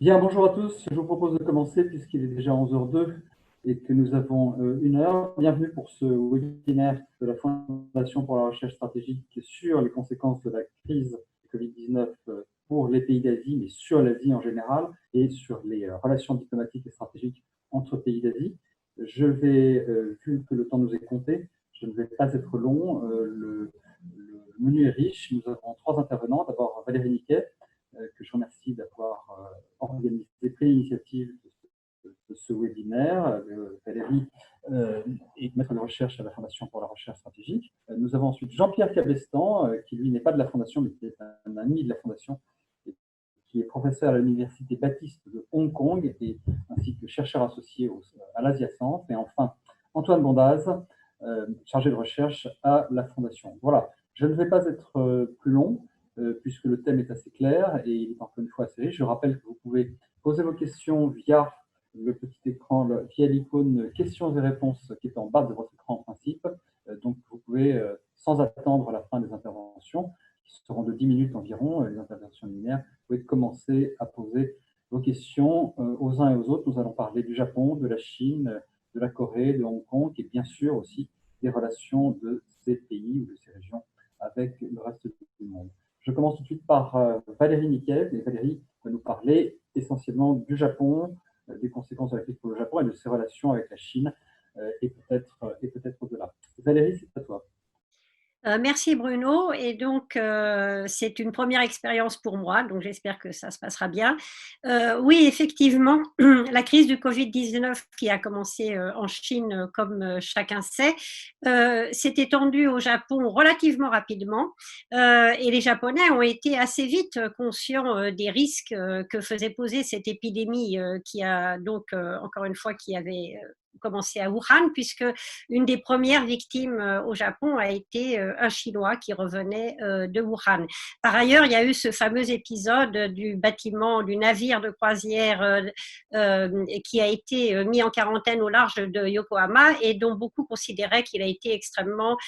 Bien, bonjour à tous. Je vous propose de commencer puisqu'il est déjà 11h02 et que nous avons une heure. Bienvenue pour ce webinaire de la Fondation pour la recherche stratégique sur les conséquences de la crise Covid-19 pour les pays d'Asie, mais sur l'Asie en général et sur les relations diplomatiques et stratégiques entre pays d'Asie. Je vais, vu que le temps nous est compté, je ne vais pas être long. Le menu est riche. Nous avons 3 intervenants. D'abord Valérie Niquet, que je remercie d'avoir organisé, pris l'initiative de ce webinaire. Valérie est maître de recherche à la Fondation pour la recherche stratégique. Nous avons ensuite Jean-Pierre Cabestan, qui lui n'est pas de la Fondation, mais qui est un ami de la Fondation, et qui est professeur à l'Université Baptiste de Hong Kong, et ainsi que chercheur associé à l'Asia Centre. Et enfin, Antoine Bondaz, chargé de recherche à la Fondation. Voilà, je ne vais pas être plus long, puisque le thème est assez clair et il est encore une fois assez riche. Je rappelle que vous pouvez poser vos questions via le petit écran, via l'icône questions et réponses qui est en bas de votre écran en principe. Donc vous pouvez, sans attendre la fin des interventions, qui seront de 10 minutes environ, les interventions linéaires, vous pouvez commencer à poser vos questions aux uns et aux autres. Nous allons parler du Japon, de la Chine, de la Corée, de Hong Kong et bien sûr aussi des relations de ces pays ou de ces régions avec le reste du monde. Je commence tout de suite par Valérie Niquet. Et Valérie va nous parler essentiellement du Japon, des conséquences de la crise pour le Japon et de ses relations avec la Chine et peut-être au-delà. Valérie, c'est à toi. Merci Bruno, et donc c'est une première expérience pour moi, donc j'espère que ça se passera bien. Oui, effectivement, la crise du Covid-19 qui a commencé en Chine, comme chacun sait, s'est étendue au Japon relativement rapidement, et les Japonais ont été assez vite conscients des risques que faisait poser cette épidémie qui a donc, encore une fois, qui avait commencé à Wuhan, puisque une des premières victimes au Japon a été un Chinois qui revenait de Wuhan. Par ailleurs, il y a eu ce fameux épisode du bâtiment, du navire de croisière qui a été mis en quarantaine au large de Yokohama et dont beaucoup considéraient qu'il a été extrêmement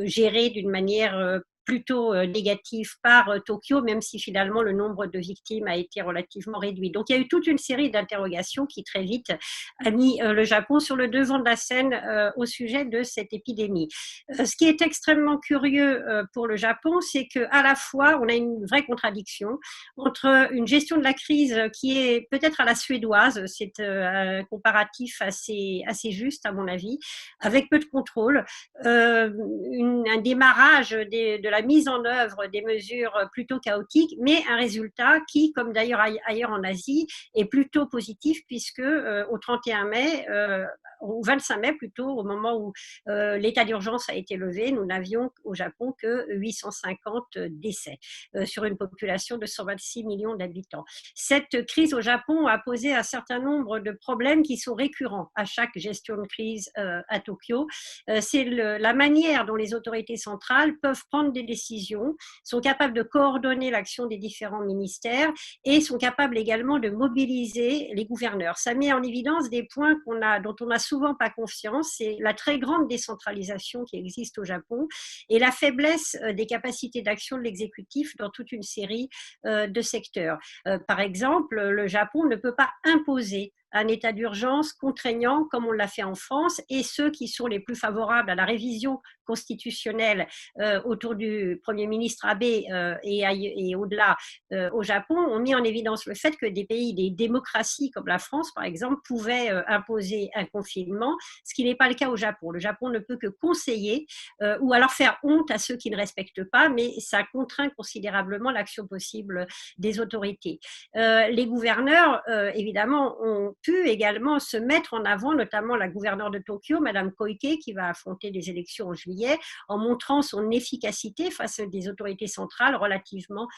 géré d'une manière plutôt négative par Tokyo, même si finalement le nombre de victimes a été relativement réduit. Donc il y a eu toute une série d'interrogations qui très vite a mis le Japon sur le devant de la scène au sujet de cette épidémie. Ce qui est extrêmement curieux pour le Japon, c'est qu'à la fois, on a une vraie contradiction entre une gestion de la crise qui est peut-être à la suédoise, c'est un comparatif assez juste à mon avis, avec peu de contrôle, un démarrage de la mise en œuvre des mesures plutôt chaotiques, mais un résultat qui, comme d'ailleurs ailleurs en Asie, est plutôt positif puisque au 31 mai, au 25 mai plutôt, au moment où l'état d'urgence a été levé, nous n'avions au Japon que 850 décès sur une population de 126 millions d'habitants. Cette crise au Japon a posé un certain nombre de problèmes qui sont récurrents à chaque gestion de crise à Tokyo. C'est la manière dont les autorités centrales peuvent prendre des décisions, sont capables de coordonner l'action des différents ministères et sont capables également de mobiliser les gouverneurs. Ça met en évidence des points dont on n'a souvent pas conscience, c'est la très grande décentralisation qui existe au Japon et la faiblesse des capacités d'action de l'exécutif dans toute une série de secteurs. Par exemple, le Japon ne peut pas imposer un état d'urgence contraignant comme on l'a fait en France, et ceux qui sont les plus favorables à la révision constitutionnelle autour du Premier ministre Abe et au-delà au Japon ont mis en évidence le fait que des pays, des démocraties comme la France par exemple, pouvaient imposer un confinement, ce qui n'est pas le cas au Japon. Le Japon ne peut que conseiller ou alors faire honte à ceux qui ne respectent pas, mais ça contraint considérablement l'action possible des autorités. Les gouverneurs, évidemment, ont pu également se mettre en avant, notamment la gouverneure de Tokyo, Madame Koike, qui va affronter les élections en juillet, en montrant son efficacité face à des autorités centrales relativement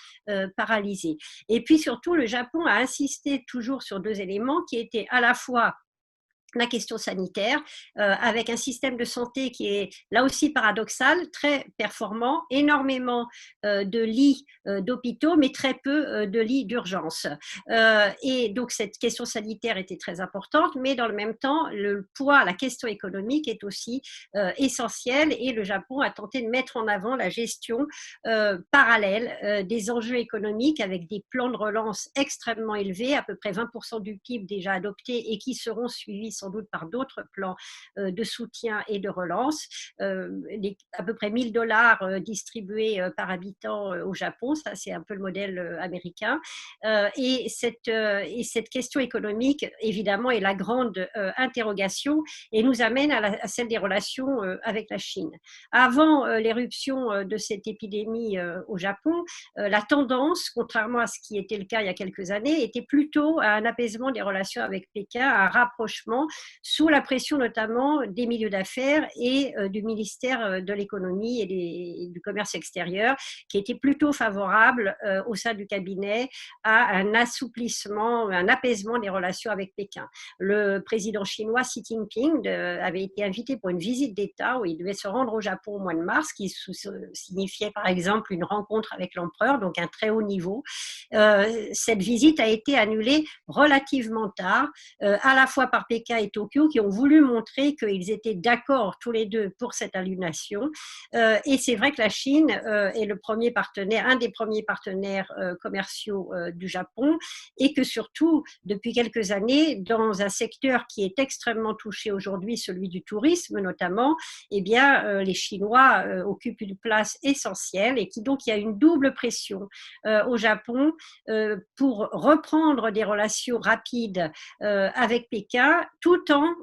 paralysées. Et puis surtout, le Japon a insisté toujours sur deux éléments qui étaient à la fois la question sanitaire, avec un système de santé qui est là aussi paradoxal, très performant, énormément de lits d'hôpitaux, mais très peu de lits d'urgence. Et donc cette question sanitaire était très importante, mais dans le même temps, le poids, la question économique est aussi essentielle, et le Japon a tenté de mettre en avant la gestion parallèle des enjeux économiques avec des plans de relance extrêmement élevés, à peu près 20% du PIB déjà adoptés et qui seront suivis sans doute par d'autres plans de soutien et de relance. À peu près $1000 distribués par habitant au Japon, ça c'est un peu le modèle américain. Et cette question économique, évidemment, est la grande interrogation et nous amène à celle des relations avec la Chine. Avant l'éruption de cette épidémie au Japon, la tendance, contrairement à ce qui était le cas il y a quelques années, était plutôt à un apaisement des relations avec Pékin, à un rapprochement sous la pression notamment des milieux d'affaires et du ministère de l'économie et du commerce extérieur, qui était plutôt favorable au sein du cabinet à un assouplissement, un apaisement des relations avec Pékin. Le président chinois Xi Jinping avait été invité pour une visite d'État où il devait se rendre au Japon au mois de mars, qui signifiait par exemple une rencontre avec l'empereur, donc un très haut niveau. Cette visite a été annulée relativement tard, à la fois par Pékin et Tokyo, qui ont voulu montrer qu'ils étaient d'accord tous les deux pour cette annulation. Et c'est vrai que la Chine est le premier partenaire, un des premiers partenaires commerciaux du Japon, et que surtout, depuis quelques années, dans un secteur qui est extrêmement touché aujourd'hui, celui du tourisme notamment, eh bien, les Chinois occupent une place essentielle, et donc il y a une double pression au Japon pour reprendre des relations rapides avec Pékin, tout en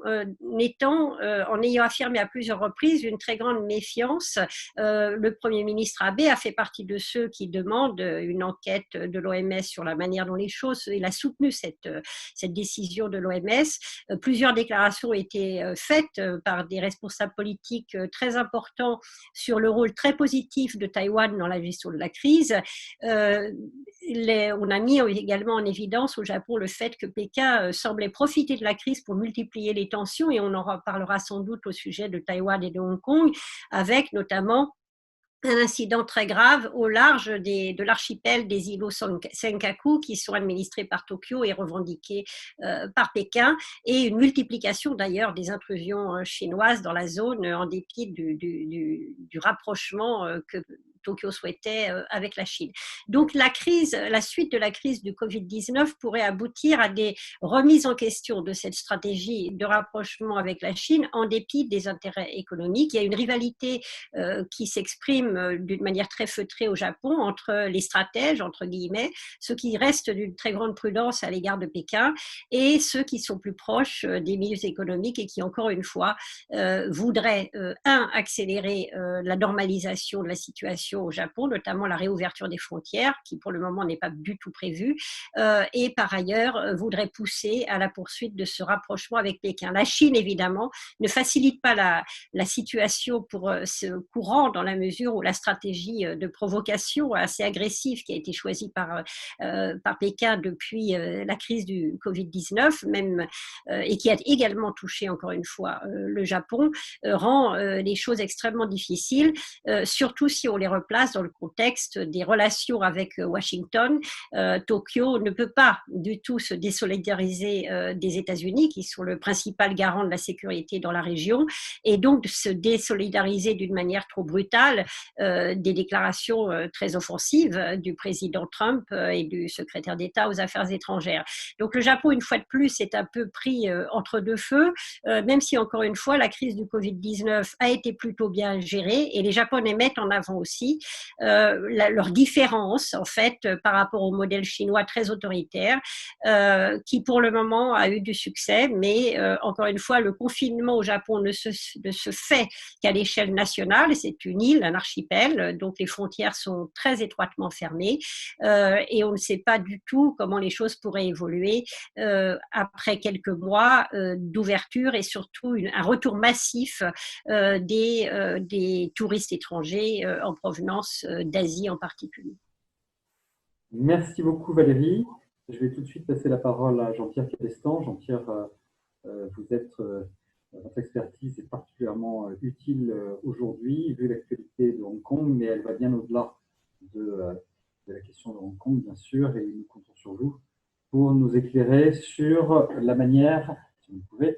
ayant affirmé à plusieurs reprises une très grande méfiance. Le Premier ministre Abe a fait partie de ceux qui demandent une enquête de l'OMS sur la manière dont les choses, il a soutenu cette décision de l'OMS. Plusieurs déclarations ont été faites par des responsables politiques très importants sur le rôle très positif de Taïwan dans la gestion de la crise. On a mis également en évidence au Japon le fait que Pékin semblait profiter de la crise pour multiplier les tensions, et on en reparlera sans doute au sujet de Taïwan et de Hong Kong, avec notamment un incident très grave au large de l'archipel des îlots Senkaku, qui sont administrés par Tokyo et revendiqués par Pékin, et une multiplication d'ailleurs des intrusions chinoises dans la zone en dépit du rapprochement que Tokyo souhaitait avec la Chine. Donc la suite de la crise du Covid-19 pourrait aboutir à des remises en question de cette stratégie de rapprochement avec la Chine en dépit des intérêts économiques. Il y a une rivalité qui s'exprime d'une manière très feutrée au Japon entre les stratèges, entre guillemets, ceux qui restent d'une très grande prudence à l'égard de Pékin, et ceux qui sont plus proches des milieux économiques et qui, encore une fois, voudraient, accélérer la normalisation de la situation au Japon, notamment la réouverture des frontières, qui pour le moment n'est pas du tout prévue, et par ailleurs voudraient pousser à la poursuite de ce rapprochement avec Pékin. La Chine, évidemment, ne facilite pas la situation pour ce courant, dans la mesure où la stratégie de provocation assez agressive qui a été choisie par Pékin depuis la crise du Covid-19, même, et qui a également touché encore une fois le Japon, rend les choses extrêmement difficiles, surtout si on les replace dans le contexte des relations avec Washington. Tokyo ne peut pas du tout se désolidariser des États-Unis, qui sont le principal garant de la sécurité dans la région, et donc se désolidariser d'une manière trop brutale des déclarations très offensives du président Trump et du secrétaire d'État aux Affaires étrangères. Donc le Japon, une fois de plus, est un peu pris entre deux feux, même si, encore une fois, la crise du Covid-19 a été plutôt bien gérée, et les Japonais mettent en avant aussi leur différence, en fait, par rapport au modèle chinois très autoritaire, qui pour le moment a eu du succès, mais encore une fois, le confinement au Japon ne se fait qu'à l'échelle nationale. C'est une île, un archipel, donc les frontières sont très étroitement fermées, et on ne sait pas du tout comment les choses pourraient évoluer après quelques mois d'ouverture, et surtout un retour massif des touristes étrangers en provenance d'Asie en particulier. Merci beaucoup Valérie. Je vais tout de suite passer la parole à Jean-Pierre Cabestan. Jean-Pierre Votre expertise est particulièrement utile aujourd'hui, vu l'actualité de Hong Kong, mais elle va bien au-delà de la question de Hong Kong, bien sûr, et nous comptons sur vous pour nous éclairer sur la manière, si vous pouvez,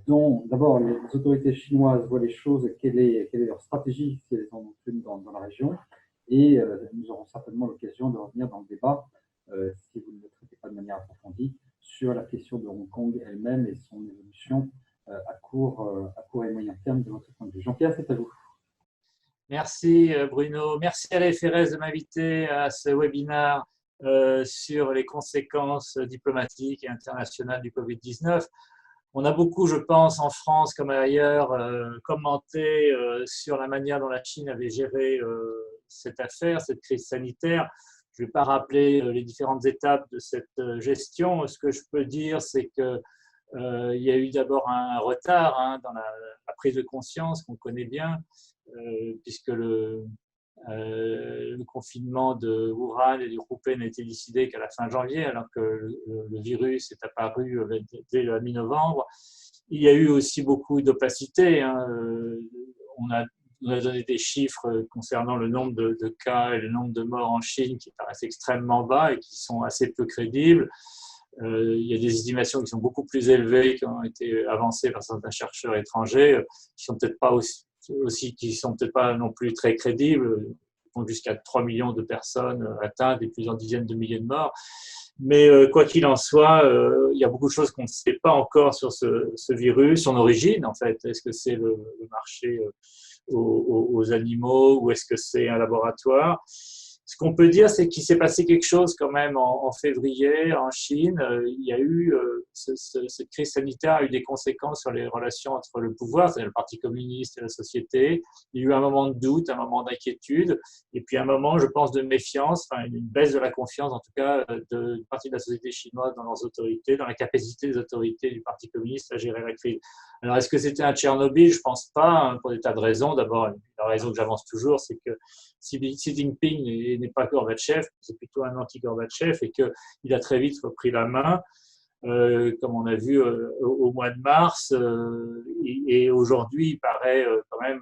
dont d'abord les autorités chinoises voient les choses, quelle est leur stratégie si elles en ont une dans la région, et nous aurons certainement l'occasion de revenir dans le débat, si vous ne le traitez pas de manière approfondie, sur la question de Hong Kong elle-même et son évolution à court et moyen terme de votre point de vue. Jean-Pierre, c'est à vous. Merci Bruno. Merci à la FRS de m'inviter à ce webinaire sur les conséquences diplomatiques et internationales du Covid-19. On a beaucoup, je pense, en France comme ailleurs, commenté sur la manière dont la Chine avait géré cette affaire, cette crise sanitaire. Je ne vais pas rappeler les différentes étapes de cette gestion. Ce que je peux dire, c'est que il y a eu d'abord un retard dans la prise de conscience qu'on connaît bien, puisque le confinement de Wuhan et du Hubei n'a été décidé qu'à la fin janvier, alors que le virus est apparu dès la mi-novembre. Il y a eu aussi beaucoup d'opacité. On a donné des chiffres concernant le nombre de cas et le nombre de morts en Chine qui paraissent extrêmement bas et qui sont assez peu crédibles. Il y a des estimations qui sont beaucoup plus élevées, qui ont été avancées par certains chercheurs étrangers, qui sont peut-être pas qui sont peut-être pas non plus très crédibles, vont jusqu'à 3 millions de personnes atteintes et plusieurs dizaines de milliers de morts. Mais quoi qu'il en soit, il y a beaucoup de choses qu'on ne sait pas encore sur ce virus, son origine en fait. Est-ce que c'est le marché aux animaux ou est-ce que c'est un laboratoire? Ce qu'on peut dire, c'est qu'il s'est passé quelque chose quand même en février en Chine. Il y a eu, cette crise sanitaire a eu des conséquences sur les relations entre le pouvoir, c'est-à-dire le Parti communiste et la société. Il y a eu un moment de doute, un moment d'inquiétude, et puis un moment, je pense, de méfiance, enfin une baisse de la confiance, en tout cas, d'une partie de la société chinoise dans leurs autorités, dans la capacité des autorités du Parti communiste à gérer la crise. Alors, est-ce que c'était un Tchernobyl? Je ne pense pas, pour des tas de raisons. D'abord, la raison que j'avance toujours, c'est que Xi Jinping n'est pas Gorbatchev, c'est plutôt un anti-Gorbatchev et qu'il a très vite repris la main, comme on a vu au mois de mars. Et aujourd'hui, il paraît quand même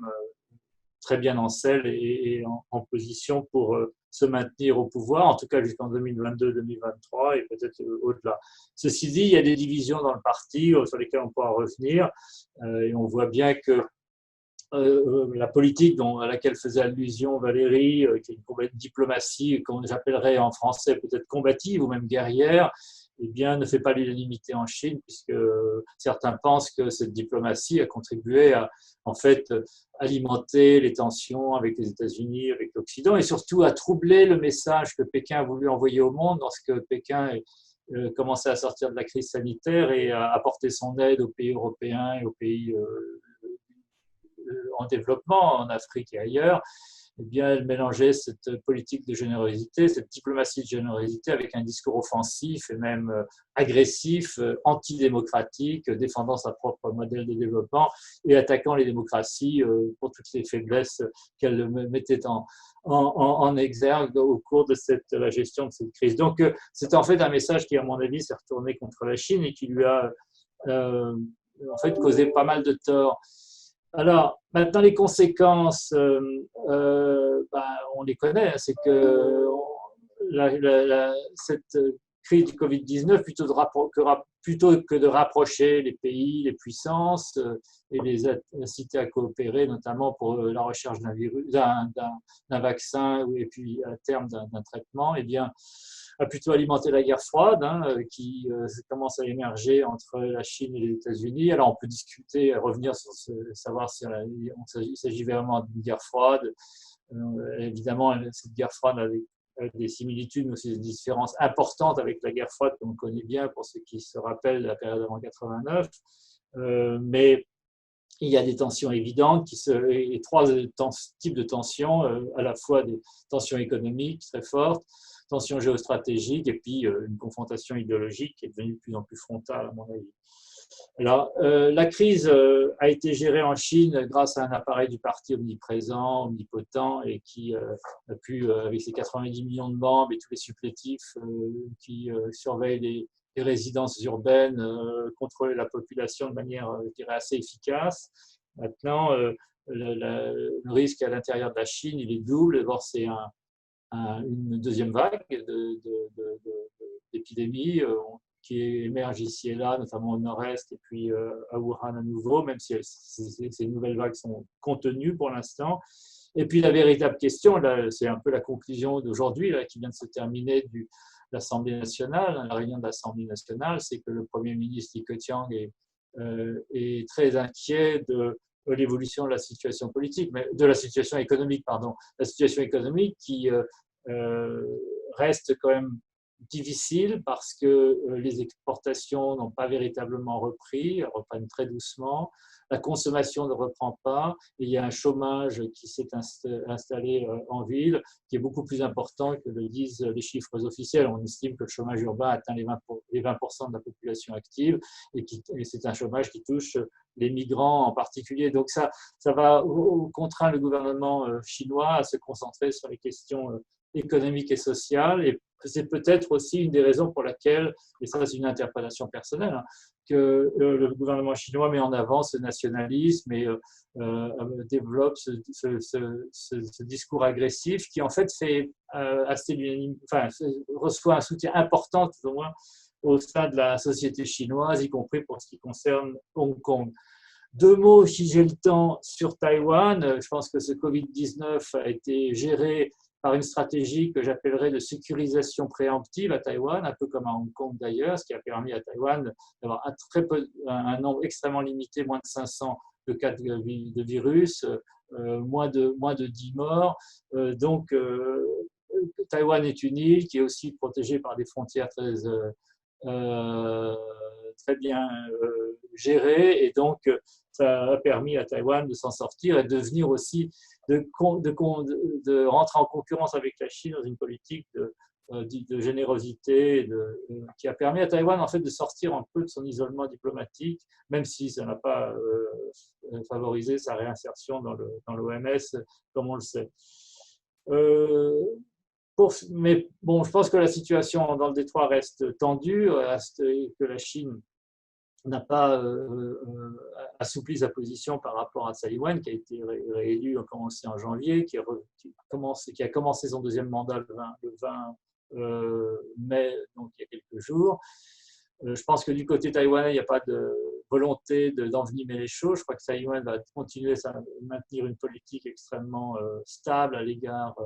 très bien en selle et en position pour se maintenir au pouvoir, en tout cas jusqu'en 2022-2023 et peut-être au-delà. Ceci dit, il y a des divisions dans le parti sur lesquelles on pourra revenir et on voit bien que la politique à laquelle faisait allusion Valérie, qui est une diplomatie qu'on appellerait en français peut-être combative ou même guerrière, eh bien, ne fait pas l'unanimité en Chine, puisque certains pensent que cette diplomatie a contribué à, en fait, alimenter les tensions avec les États-Unis, avec l'Occident, et surtout à troubler le message que Pékin a voulu envoyer au monde lorsque Pékin commençait à sortir de la crise sanitaire et à apporter son aide aux pays européens et aux pays en développement, en Afrique et ailleurs. Eh bien, elle mélangeait cette politique de générosité, cette diplomatie de générosité avec un discours offensif et même agressif, antidémocratique, défendant sa propre modèle de développement et attaquant les démocraties pour toutes les faiblesses qu'elle mettait en exergue au cours de la gestion de cette crise. Donc, c'est en fait un message qui, à mon avis, s'est retourné contre la Chine et qui lui a en fait causé pas mal de tort. Alors, maintenant, les conséquences, on les connaît. C'est que cette crise du Covid-19, plutôt que de rapprocher les pays, les puissances et les inciter à coopérer, notamment pour la recherche d'un vaccin et puis à terme d'un traitement, eh bien, a plutôt alimenté la guerre froide qui commence à émerger entre la Chine et les États-Unis. Alors, on peut discuter, revenir sur savoir s'il s'agit vraiment d'une guerre froide. Évidemment, cette guerre froide a des similitudes, mais aussi des différences importantes avec la guerre froide qu'on connaît bien pour ceux qui se rappellent de la période avant 89. Mais il y a des tensions évidentes et trois types de tensions, à la fois des tensions économiques très fortes, tensions géostratégiques et puis une confrontation idéologique qui est devenue de plus en plus frontale, à mon avis. Alors, la crise a été gérée en Chine grâce à un appareil du parti omniprésent, omnipotent et qui a pu, avec ses 90 millions de membres et tous les supplétifs qui surveillent les résidences urbaines, contrôler la population de manière, je dirais, assez efficace. Maintenant, le risque à l'intérieur de la Chine, il est double. D'abord, c'est une deuxième vague d'épidémie qui émerge ici et là, notamment au nord-est et puis à Wuhan à nouveau, même si ces nouvelles vagues sont contenues pour l'instant. Et puis la véritable question, c'est un peu la conclusion d'aujourd'hui qui vient de se terminer de l'Assemblée nationale, la réunion de l'Assemblée nationale, c'est que le Premier ministre Li Keqiang est très inquiet de l'évolution de la situation politique, mais de la situation économique, pardon, la situation économique qui reste quand même difficile parce que les exportations n'ont pas véritablement repris, elles reprennent très doucement, la consommation ne reprend pas, et il y a un chômage qui s'est installé en ville qui est beaucoup plus important que le disent les chiffres officiels. On estime que le chômage urbain atteint les 20% de la population active et c'est un chômage qui touche les migrants en particulier. Donc ça va contraindre le gouvernement chinois à se concentrer sur les questions économiques et sociales. Et c'est peut-être aussi une des raisons pour laquelle, et ça c'est une interprétation personnelle, que le gouvernement chinois met en avant ce nationalisme et développe ce discours agressif qui en fait fait reçoit un soutien important tout au moins au sein de la société chinoise, y compris pour ce qui concerne Hong Kong. Deux mots, si j'ai le temps, sur Taïwan. Je pense que ce Covid-19 a été géré par une stratégie que j'appellerais de sécurisation préemptive à Taïwan, un peu comme à Hong Kong d'ailleurs, ce qui a permis à Taïwan d'avoir un nombre extrêmement limité, moins de 500 de cas de virus, moins de 10 morts. Donc, Taïwan est une île qui est aussi protégée par des frontières très bien gérées, et donc ça a permis à Taïwan de s'en sortir et de devenir aussi de rentrer en concurrence avec la Chine dans une politique de générosité qui a permis à Taïwan en fait de sortir un peu de son isolement diplomatique, même si ça n'a pas favorisé sa réinsertion dans l'OMS comme on le sait. Mais bon, je pense que la situation dans le détroit reste tendue, et que la Chine n'a pas assoupli sa position par rapport à Tsai Ing-wen, qui a été réélu, a commencé en janvier, qui a commencé son deuxième mandat le 20 mai, donc il y a quelques jours. Je pense que du côté taïwanais, il n'y a pas de volonté d'envenimer les choses. Je crois que Tsai Ing-wen va continuer à maintenir une politique extrêmement stable à l'égard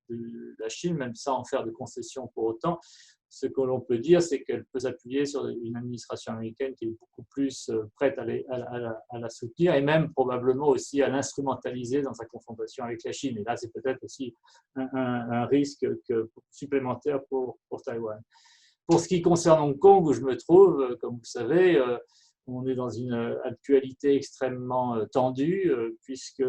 de la Chine, même sans en faire de concessions pour autant. Ce que l'on peut dire, c'est qu'elle peut s'appuyer sur une administration américaine qui est beaucoup plus prête à la soutenir et même probablement aussi à l'instrumentaliser dans sa confrontation avec la Chine. Et là, c'est peut-être aussi un risque supplémentaire pour Taïwan. Pour ce qui concerne Hong Kong, où je me trouve, comme vous le savez, on est dans une actualité extrêmement tendue, puisque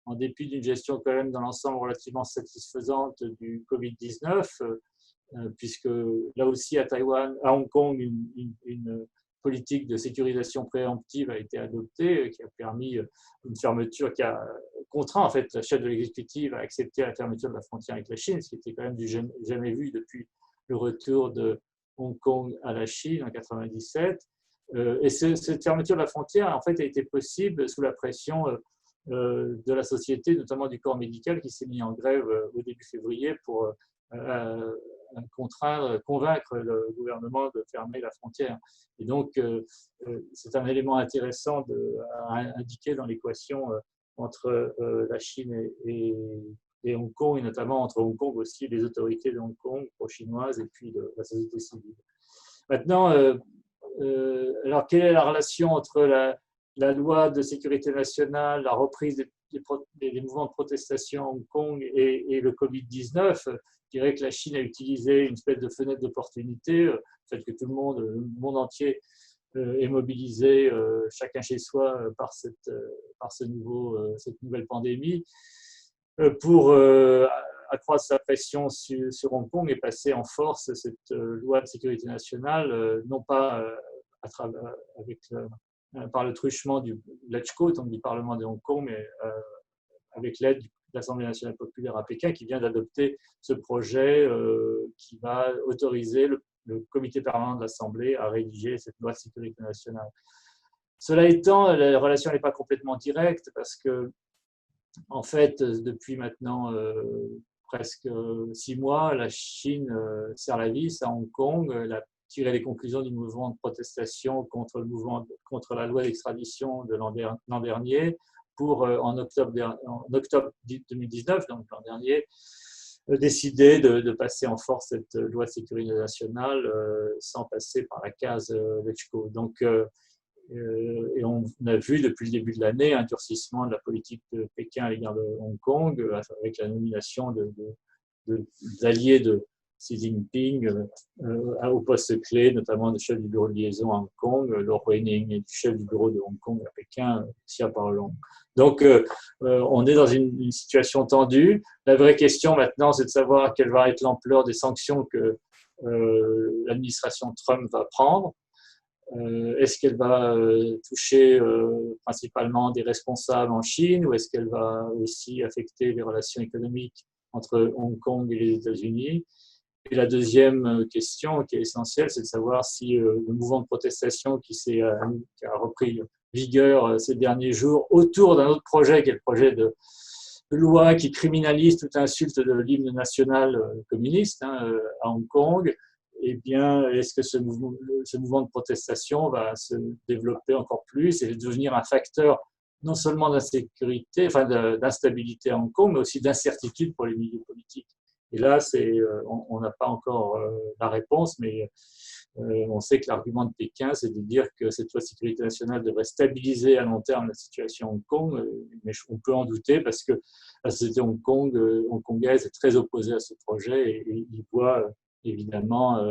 en dépit d'une gestion quand même dans l'ensemble relativement satisfaisante du Covid-19, puisque là aussi à Hong Kong, une politique de sécurisation préemptive a été adoptée, qui a permis une fermeture, qui a contraint en fait la chef de l'exécutive à accepter la fermeture de la frontière avec la Chine, ce qui était quand même du jamais vu depuis le retour de Hong Kong à la Chine en 1997. Et cette fermeture de la frontière en fait a été possible sous la pression de la société, notamment du corps médical, qui s'est mis en grève au début février pour convaincre le gouvernement de fermer la frontière. Et donc, c'est un élément intéressant à indiquer dans l'équation entre la Chine et Hong Kong, et notamment entre Hong Kong aussi et les autorités de Hong Kong, pro-chinoises, et puis de la société civile. Maintenant, alors quelle est la relation entre la loi de sécurité nationale, la reprise des mouvements de protestation à Hong Kong et le Covid-19? Je dirais que la Chine a utilisé une espèce de fenêtre d'opportunité, le fait que tout le monde entier est mobilisé, chacun chez soi, par cette nouvelle pandémie, pour accroître sa pression sur Hong Kong et passer en force cette loi de sécurité nationale, non pas par le truchement du LegCo, donc du Parlement de Hong Kong, mais avec l'aide de l'Assemblée nationale populaire à Pékin, qui vient d'adopter ce projet qui va autoriser le comité permanent de l'Assemblée a rédigé cette loi de sécurité nationale. Cela étant, la relation n'est pas complètement directe parce que, en fait, depuis maintenant presque 6 mois, la Chine serre la vis à Hong Kong. Elle a tiré les conclusions du mouvement de protestation contre la loi d'extradition de l'an dernier pour, en octobre 2019, donc l'an dernier, décider de passer en force cette loi de sécurité nationale sans passer par la case LegCo. Donc, et on a vu depuis le début de l'année un durcissement de la politique de Pékin à l'égard de Hong Kong, avec la nomination d'alliés de Xi Jinping au poste clé, notamment du chef du bureau de liaison à Hong Kong, Law Ruining, et du chef du bureau de Hong Kong à Pékin, Xia Baolong. Donc, on est dans une situation tendue. La vraie question maintenant, c'est de savoir quelle va être l'ampleur des sanctions que l'administration Trump va prendre. Est-ce qu'elle va toucher principalement des responsables en Chine ou est-ce qu'elle va aussi affecter les relations économiques entre Hong Kong et les États-Unis? Et la deuxième question qui est essentielle, c'est de savoir si le mouvement de protestation qui a repris vigueur ces derniers jours autour d'un autre projet, qui est le projet de loi qui criminalise toute insulte de l'hymne national communiste à Hong Kong, eh bien, est-ce que ce mouvement de protestation va se développer encore plus et devenir un facteur non seulement d'insécurité, enfin d'instabilité à Hong Kong, mais aussi d'incertitude pour les milieux politiques? Et là, on n'a pas encore la réponse, mais on sait que l'argument de Pékin, c'est de dire que cette loi de sécurité nationale devrait stabiliser à long terme la situation à Hong Kong, mais on peut en douter parce que la société hongkongaise est très opposée à ce projet et il voit évidemment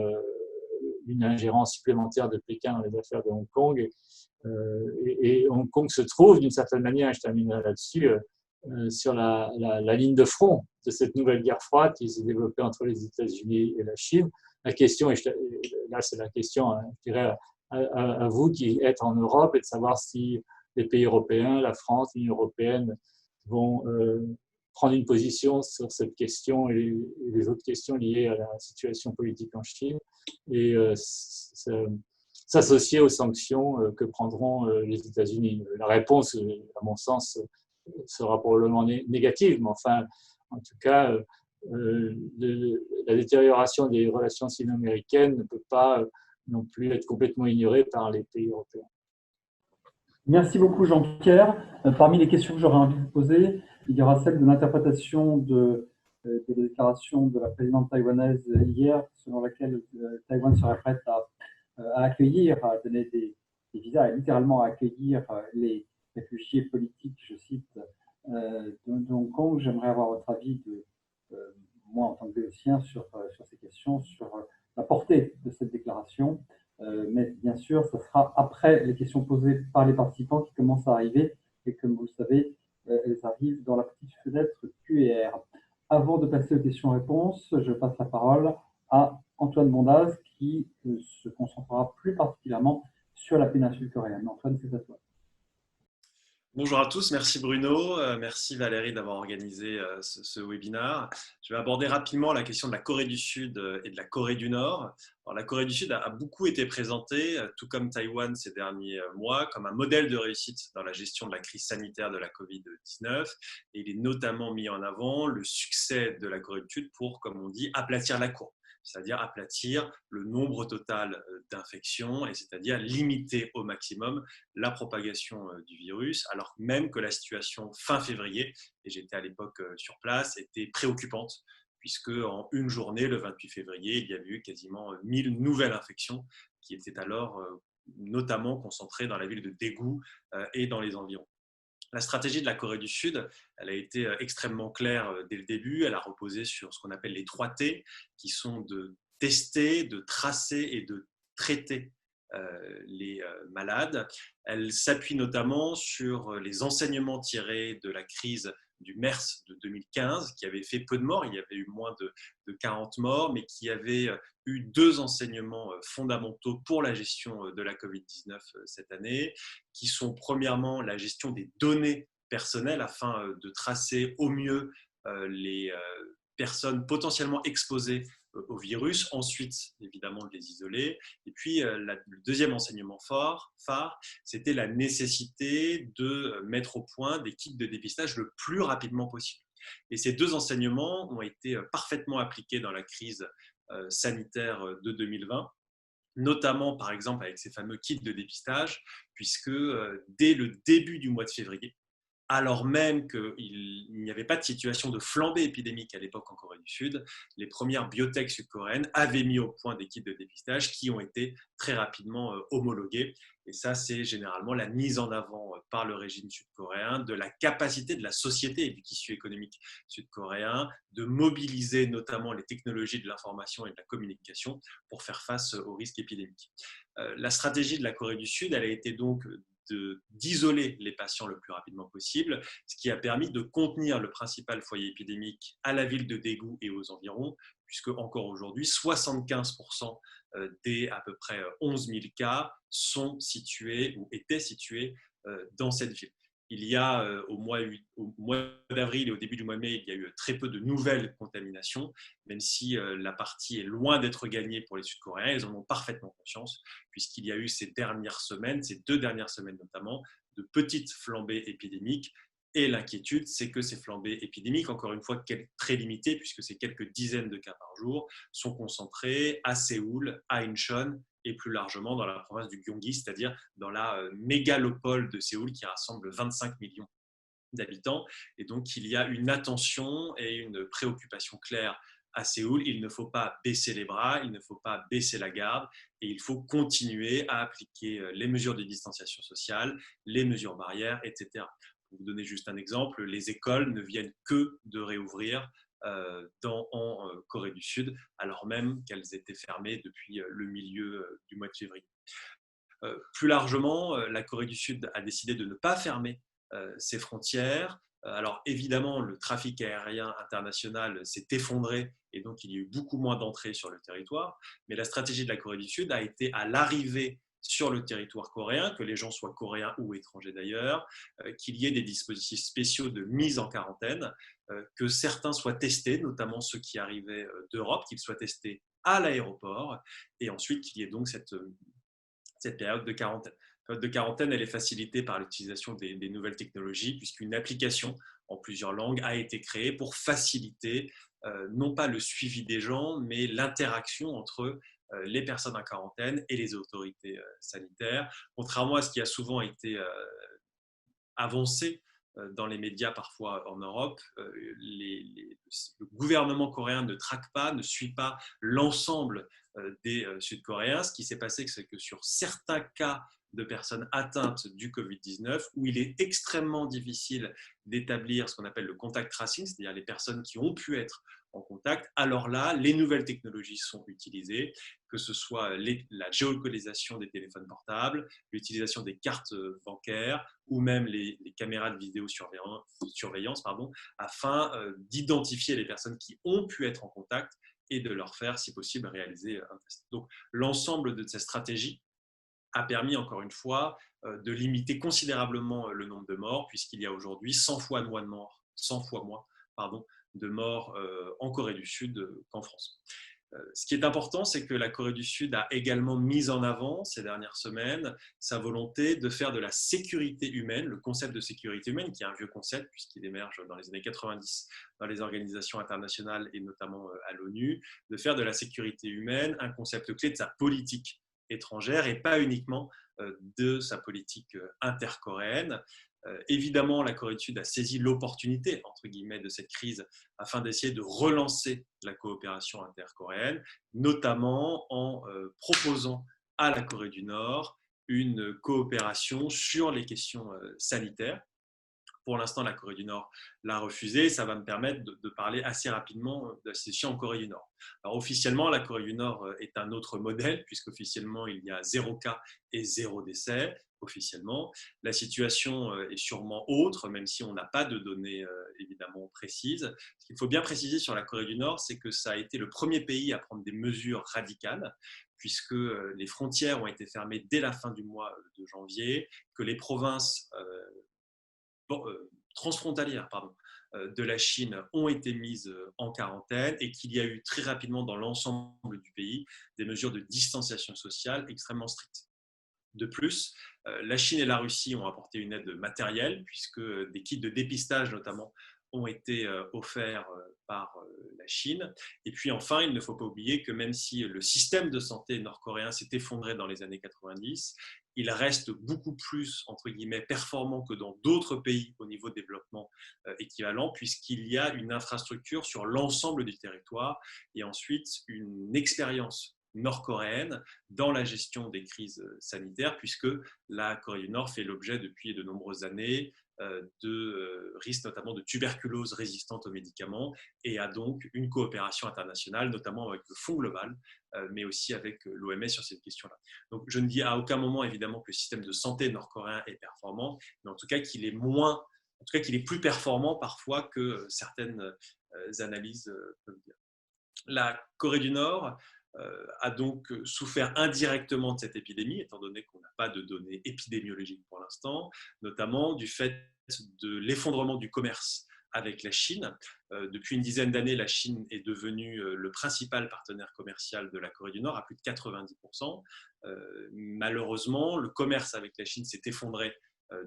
une ingérence supplémentaire de Pékin dans les affaires de Hong Kong. Et Hong Kong se trouve, d'une certaine manière, et je terminerai là-dessus, sur la ligne de front de cette nouvelle guerre froide qui s'est développée entre les États-Unis et la Chine. La question, et là c'est la question, je dirais, à vous qui êtes en Europe, et de savoir si les pays européens, la France, l'Union européenne vont prendre une position sur cette question et les autres questions liées à la situation politique en Chine et s'associer aux sanctions que prendront les États-Unis. La réponse, à mon sens, sera probablement négative, mais enfin, en tout cas, la détérioration des relations sino-américaines ne peut pas non plus être complètement ignorée par les pays européens. Merci beaucoup Jean-Pierre. Parmi les questions que j'aurais envie de vous poser, il y aura celle de l'interprétation de la déclaration de la présidente taïwanaise hier, selon laquelle Taïwan serait prête à accueillir, à donner des visas, et littéralement à accueillir les réfugiés politiques, je cite, de Hong Kong. J'aimerais avoir votre avis, moi en tant que Béotien, sur ces questions, sur la portée de cette déclaration. Mais bien sûr, ce sera après les questions posées par les participants qui commencent à arriver. Et comme vous le savez, elles arrivent dans la petite fenêtre QR. Avant de passer aux questions-réponses, je passe la parole à Antoine Bondaz qui se concentrera plus particulièrement sur la péninsule coréenne. Antoine, c'est à toi. Bonjour à tous, merci Bruno, merci Valérie d'avoir organisé ce webinaire. Je vais aborder rapidement la question de la Corée du Sud et de la Corée du Nord. Alors, la Corée du Sud a beaucoup été présentée, tout comme Taïwan ces derniers mois, comme un modèle de réussite dans la gestion de la crise sanitaire de la Covid-19. Et il est notamment mis en avant le succès de la Corée du Sud pour, comme on dit, aplatir la courbe, c'est-à-dire aplatir le nombre total d'infections et c'est-à-dire limiter au maximum la propagation du virus, alors même que la situation fin février, et j'étais à l'époque sur place, était préoccupante, puisque en une journée, le 28 février, il y avait eu quasiment 1000 nouvelles infections qui étaient alors notamment concentrées dans la ville de Daegu et dans les environs. La stratégie de la Corée du Sud, elle a été extrêmement claire dès le début. Elle a reposé sur ce qu'on appelle les 3 T, qui sont de tester, de tracer et de traiter les malades. Elle s'appuie notamment sur les enseignements tirés de la crise du MERS de 2015, qui avait fait peu de morts. Il y avait eu moins de 40 morts, mais qui avait eu 2 enseignements fondamentaux pour la gestion de la Covid-19 cette année, qui sont premièrement la gestion des données personnelles afin de tracer au mieux les personnes potentiellement exposées au virus, ensuite évidemment de les isoler. Et puis le deuxième enseignement phare, c'était la nécessité de mettre au point des kits de dépistage le plus rapidement possible. Et ces deux enseignements ont été parfaitement appliqués dans la crise sanitaire de 2020, notamment par exemple avec ces fameux kits de dépistage, puisque dès le début du mois de février, alors même qu'il n'y avait pas de situation de flambée épidémique à l'époque en Corée du Sud, les premières biotech sud-coréennes avaient mis au point des kits de dépistage qui ont été très rapidement homologués. Et ça, c'est généralement la mise en avant par le régime sud-coréen de la capacité de la société et du tissu économique sud-coréen de mobiliser notamment les technologies de l'information et de la communication pour faire face aux risques épidémiques. La stratégie de la Corée du Sud, elle a été donc d'isoler les patients le plus rapidement possible, ce qui a permis de contenir le principal foyer épidémique à la ville de Daegu et aux environs, puisque encore aujourd'hui, 75% des à peu près 11 000 cas sont situés ou étaient situés dans cette ville. Il y a au mois d'avril et au début du mois de mai, il y a eu très peu de nouvelles contaminations, même si la partie est loin d'être gagnée pour les Sud-Coréens. Ils en ont parfaitement conscience, puisqu'il y a eu ces 2 dernières semaines notamment, de petites flambées épidémiques. Et l'inquiétude, c'est que ces flambées épidémiques, encore une fois très limitées, puisque c'est quelques dizaines de cas par jour, sont concentrées à Séoul, à Incheon et plus largement dans la province du Gyeonggi, c'est-à-dire dans la mégalopole de Séoul qui rassemble 25 millions d'habitants. Et donc, il y a une attention et une préoccupation claire à Séoul. Il ne faut pas baisser les bras, il ne faut pas baisser la garde et il faut continuer à appliquer les mesures de distanciation sociale, les mesures barrières, etc. Pour vous donner juste un exemple, les écoles ne viennent que de réouvrir en Corée du Sud, alors même qu'elles étaient fermées depuis le milieu du mois de février. Plus largement, la Corée du Sud a décidé de ne pas fermer ses frontières. Alors évidemment, le trafic aérien international s'est effondré et donc il y a eu beaucoup moins d'entrées sur le territoire. Mais la stratégie de la Corée du Sud a été à l'arrivée sur le territoire coréen, que les gens soient coréens ou étrangers d'ailleurs, qu'il y ait des dispositifs spéciaux de mise en quarantaine, que certains soient testés, notamment ceux qui arrivaient d'Europe, qu'ils soient testés à l'aéroport, et ensuite qu'il y ait donc cette période de quarantaine. La période de quarantaine, elle est facilitée par l'utilisation des nouvelles technologies, puisqu'une application en plusieurs langues a été créée pour faciliter non pas le suivi des gens, mais l'interaction entre les personnes en quarantaine et les autorités sanitaires. Contrairement à ce qui a souvent été avancé dans les médias parfois en Europe, le gouvernement coréen ne traque pas, ne suit pas l'ensemble des Sud-Coréens. Ce qui s'est passé, c'est que sur certains cas de personnes atteintes du Covid-19, où il est extrêmement difficile d'établir ce qu'on appelle le contact tracing, c'est-à-dire les personnes qui ont pu être en contact, alors là, les nouvelles technologies sont utilisées, que ce soit la géolocalisation des téléphones portables, l'utilisation des cartes bancaires ou même les caméras de vidéosurveillance, afin d'identifier les personnes qui ont pu être en contact et de leur faire, si possible, réaliser un test. Donc, l'ensemble de ces stratégies a permis, encore une fois, de limiter considérablement le nombre de morts, puisqu'il y a aujourd'hui 100 fois moins de morts en Corée du Sud qu'en France. Ce qui est important, c'est que la Corée du Sud a également mis en avant ces dernières semaines sa volonté de faire de la sécurité humaine, le concept de sécurité humaine, qui est un vieux concept puisqu'il émerge dans les années 90 dans les organisations internationales et notamment à l'ONU, de faire de la sécurité humaine un concept clé de sa politique étrangère et pas uniquement de sa politique intercoréenne. Évidemment, la Corée du Sud a saisi l'opportunité, entre guillemets, de cette crise afin d'essayer de relancer la coopération intercoréenne, notamment en proposant à la Corée du Nord une coopération sur les questions sanitaires. Pour l'instant, la Corée du Nord l'a refusé. Ça va me permettre de parler assez rapidement de la situation en Corée du Nord. Alors, officiellement, la Corée du Nord est un autre modèle, puisqu'officiellement, il y a 0 cas et 0 décès. Officiellement, la situation est sûrement autre, même si on n'a pas de données évidemment précises. Ce qu'il faut bien préciser sur la Corée du Nord, c'est que ça a été le premier pays à prendre des mesures radicales, puisque les frontières ont été fermées dès la fin du mois de janvier, que les provinces transfrontalières de la Chine ont été mises en quarantaine et qu'il y a eu très rapidement dans l'ensemble du pays des mesures de distanciation sociale extrêmement strictes. De plus, la Chine et la Russie ont apporté une aide matérielle puisque des kits de dépistage notamment ont été offerts par la Chine. Et puis enfin, il ne faut pas oublier que même si le système de santé nord-coréen s'est effondré dans les années 90, il reste beaucoup plus, entre guillemets, performant que dans d'autres pays au niveau de développement équivalent, puisqu'il y a une infrastructure sur l'ensemble du territoire et ensuite une expérience nord-coréenne dans la gestion des crises sanitaires, puisque la Corée du Nord fait l'objet depuis de nombreuses années de risques notamment de tuberculose résistante aux médicaments et a donc une coopération internationale, notamment avec le Fonds global, mais aussi avec l'OMS sur cette question-là. Donc je ne dis à aucun moment évidemment que le système de santé nord-coréen est performant, mais en tout cas qu'il est plus performant parfois que certaines analyses peuvent dire. La Corée du Nord a donc souffert indirectement de cette épidémie, étant donné qu'on n'a pas de données épidémiologiques pour l'instant, notamment du fait de l'effondrement du commerce avec la Chine. Depuis une dizaine d'années, la Chine est devenue le principal partenaire commercial de la Corée du Nord, à plus de 90%. Malheureusement, le commerce avec la Chine s'est effondré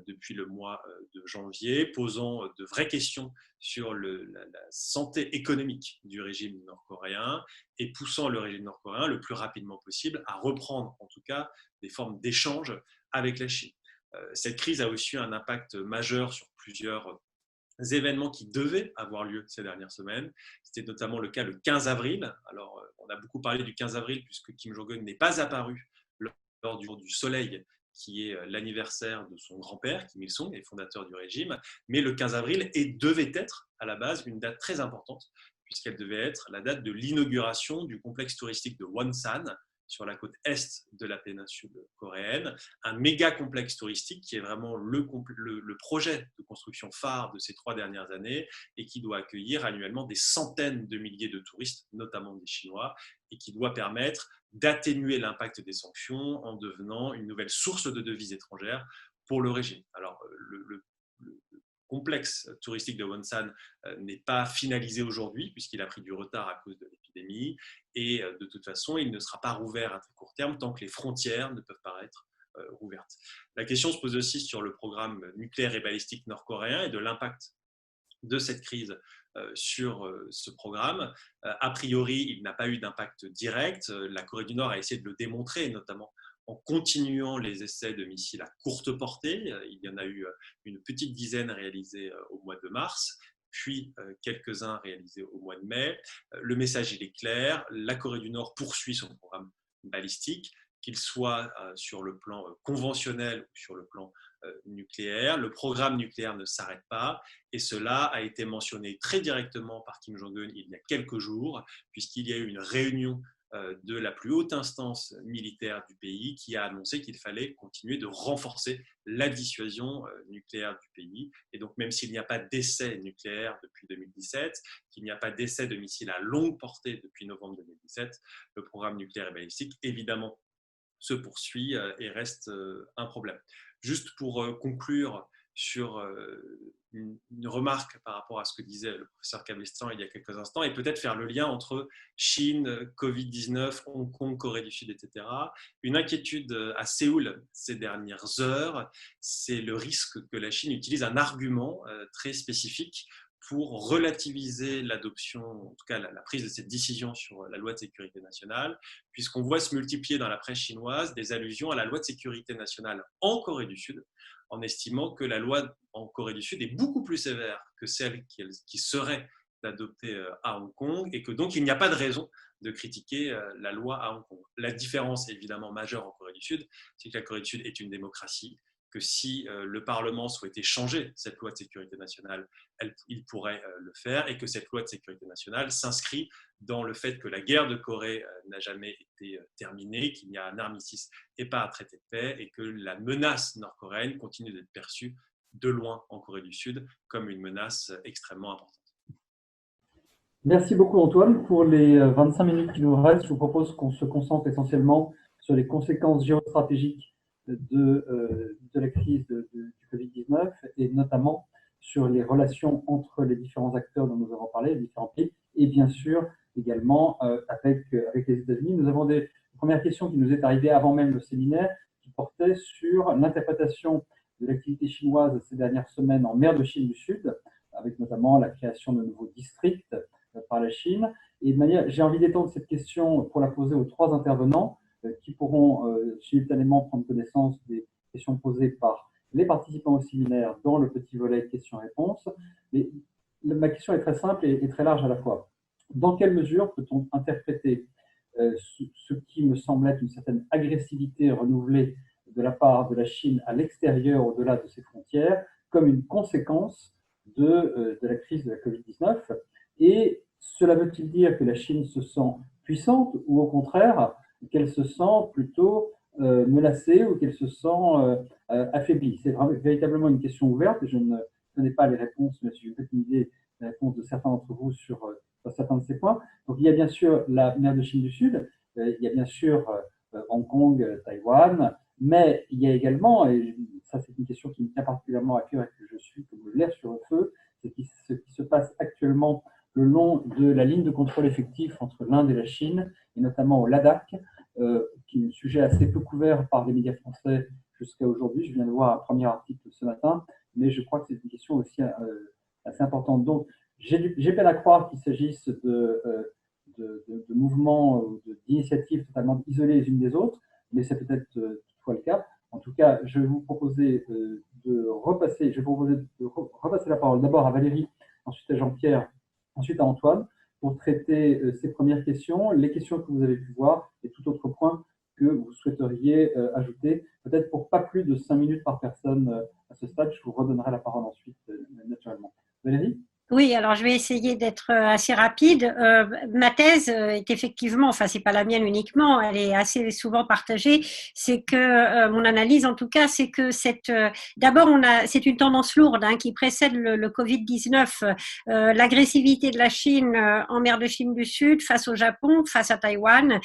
depuis le mois de janvier, posant de vraies questions sur la santé économique du régime nord-coréen et poussant le régime nord-coréen le plus rapidement possible à reprendre en tout cas des formes d'échange avec la Chine. Cette crise a aussi eu un impact majeur sur plusieurs événements qui devaient avoir lieu ces dernières semaines. C'était notamment le cas le 15 avril. Alors, on a beaucoup parlé du 15 avril puisque Kim Jong-un n'est pas apparu lors du jour du soleil, qui est l'anniversaire de son grand-père, Kim Il-sung, et fondateur du régime. Mais le 15 avril devait être, à la base, une date très importante, puisqu'elle devait être la date de l'inauguration du complexe touristique de Wonsan, sur la côte est de la péninsule coréenne, un méga complexe touristique qui est vraiment le projet de construction phare de ces 3 dernières années et qui doit accueillir annuellement des centaines de milliers de touristes, notamment des Chinois, et qui doit permettre d'atténuer l'impact des sanctions en devenant une nouvelle source de devises étrangères pour le régime. Alors, le complexe touristique de Wonsan n'est pas finalisé aujourd'hui puisqu'il a pris du retard à cause de l'épidémie et de toute façon, il ne sera pas rouvert à très court terme tant que les frontières ne peuvent pas être rouvertes. La question se pose aussi sur le programme nucléaire et balistique nord-coréen et de l'impact de cette crise sur ce programme. A priori, il n'a pas eu d'impact direct. La Corée du Nord a essayé de le démontrer, notamment en continuant les essais de missiles à courte portée. Il y en a eu une petite dizaine réalisés au mois de mars, puis quelques-uns réalisés au mois de mai. Le message il est clair, la Corée du Nord poursuit son programme balistique, qu'il soit sur le plan conventionnel ou sur le plan nucléaire. Le programme nucléaire ne s'arrête pas et cela a été mentionné très directement par Kim Jong-un il y a quelques jours, puisqu'il y a eu une réunion de la plus haute instance militaire du pays qui a annoncé qu'il fallait continuer de renforcer la dissuasion nucléaire du pays. Et donc, même s'il n'y a pas d'essai nucléaire depuis 2017, qu'il n'y a pas d'essai de missiles à longue portée depuis novembre 2017, le programme nucléaire et balistique, évidemment, se poursuit et reste un problème. Juste pour conclure sur une remarque par rapport à ce que disait le professeur Cabestan il y a quelques instants et peut-être faire le lien entre Chine, Covid-19, Hong Kong, Corée du Sud, etc. Une inquiétude à Séoul ces dernières heures, c'est le risque que la Chine utilise un argument très spécifique pour relativiser l'adoption, en tout cas la prise de cette décision sur la loi de sécurité nationale, puisqu'on voit se multiplier dans la presse chinoise des allusions à la loi de sécurité nationale en Corée du Sud, en estimant que la loi en Corée du Sud est beaucoup plus sévère que celle qui serait adoptée à Hong Kong et que donc il n'y a pas de raison de critiquer la loi à Hong Kong. La différence évidemment majeure en Corée du Sud, c'est que la Corée du Sud est une démocratie, que si le Parlement souhaitait changer cette loi de sécurité nationale, il pourrait le faire et que cette loi de sécurité nationale s'inscrit dans le fait que la guerre de Corée n'a jamais été terminée, qu'il y a un armistice et pas un traité de paix et que la menace nord-coréenne continue d'être perçue de loin en Corée du Sud comme une menace extrêmement importante. Merci beaucoup Antoine. Pour les 25 minutes qui nous restent, je vous propose qu'on se concentre essentiellement sur les conséquences géostratégiques de la crise du Covid-19 et notamment sur les relations entre les différents acteurs dont nous avons parlé, les différents pays, et bien sûr également avec les États-Unis. Nous avons des premières questions qui nous est arrivée avant même le séminaire, qui portaient sur l'interprétation de l'activité chinoise ces dernières semaines en mer de Chine du Sud, avec notamment la création de nouveaux districts par la Chine. Et de manière, j'ai envie d'étendre cette question pour la poser aux trois intervenants qui pourront simultanément prendre connaissance des questions posées par les participants au séminaire dans le petit volet questions-réponses. Mais ma question est très simple et très large à la fois. Dans quelle mesure peut-on interpréter ce qui me semble être une certaine agressivité renouvelée de la part de la Chine à l'extérieur, au-delà de ses frontières, comme une conséquence de la crise de la Covid-19? Et cela veut-il dire que la Chine se sent puissante ou au contraire qu'elle se sent plutôt menacée ou qu'elle se sent affaiblie? C'est véritablement une question ouverte et je ne connais pas les réponses, mais j'ai peut-être une idée des réponses de certains d'entre vous sur certains de ces points. Donc il y a bien sûr la mer de Chine du Sud, il y a bien sûr Hong Kong, Taïwan, mais il y a également, et ça c'est une question qui me tient particulièrement à cœur et que je suis comme l'air sur le feu, c'est ce qui se passe actuellement le long de la ligne de contrôle effectif entre l'Inde et la Chine, et notamment au Ladakh, qui est un sujet assez peu couvert par les médias français jusqu'à aujourd'hui. Je viens de voir un premier article ce matin, mais je crois que c'est une question aussi assez importante. Donc, j'ai peine à croire qu'il s'agisse de mouvements, d'initiatives totalement isolées les unes des autres, mais c'est peut-être toutefois le cas. En tout cas, je vais vous proposer de repasser la parole d'abord à Valérie, ensuite à Jean-Pierre, ensuite à Antoine, pour traiter ces premières questions, les questions que vous avez pu voir et tout autre point que vous souhaiteriez ajouter, peut-être pour pas plus de 5 minutes par personne à ce stade. Je vous redonnerai la parole ensuite, naturellement. Valérie ? Oui, alors je vais essayer d'être assez rapide. Ma thèse est effectivement, enfin c'est pas la mienne uniquement, elle est assez souvent partagée. C'est que mon analyse, en tout cas, c'est que d'abord c'est une tendance lourde qui précède le Covid-19, l'agressivité de la Chine en mer de Chine du Sud face au Japon, face à Taïwan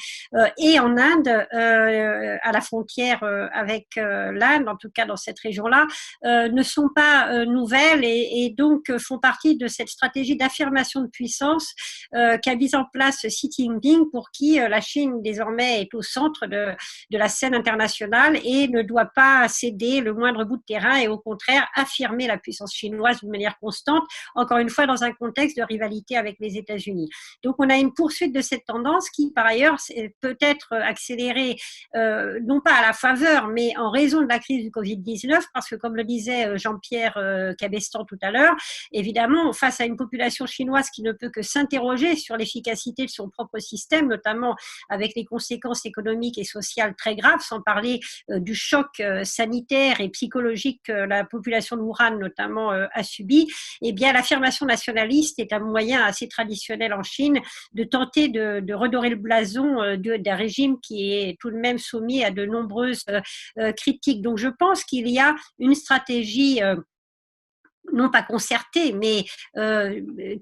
et en Inde, à la frontière avec l'Inde, en tout cas dans cette région-là, ne sont pas nouvelles et donc font partie de cette stratégie d'affirmation de puissance qu'a mise en place Xi Jinping, pour qui la Chine désormais est au centre de la scène internationale et ne doit pas céder le moindre bout de terrain et au contraire affirmer la puissance chinoise d'une manière constante, encore une fois dans un contexte de rivalité avec les États-Unis. Donc on a une poursuite de cette tendance qui par ailleurs peut être accélérée non pas à la faveur mais en raison de la crise du Covid-19, parce que comme le disait Jean-Pierre Cabestan tout à l'heure, évidemment face à une population chinoise qui ne peut que s'interroger sur l'efficacité de son propre système, notamment avec les conséquences économiques et sociales très graves, sans parler du choc sanitaire et psychologique que la population de Wuhan notamment a subi, eh bien l'affirmation nationaliste est un moyen assez traditionnel en Chine de tenter de redorer le blason d'un régime qui est tout de même soumis à de nombreuses critiques. Donc je pense qu'il y a une stratégie non pas concertée, mais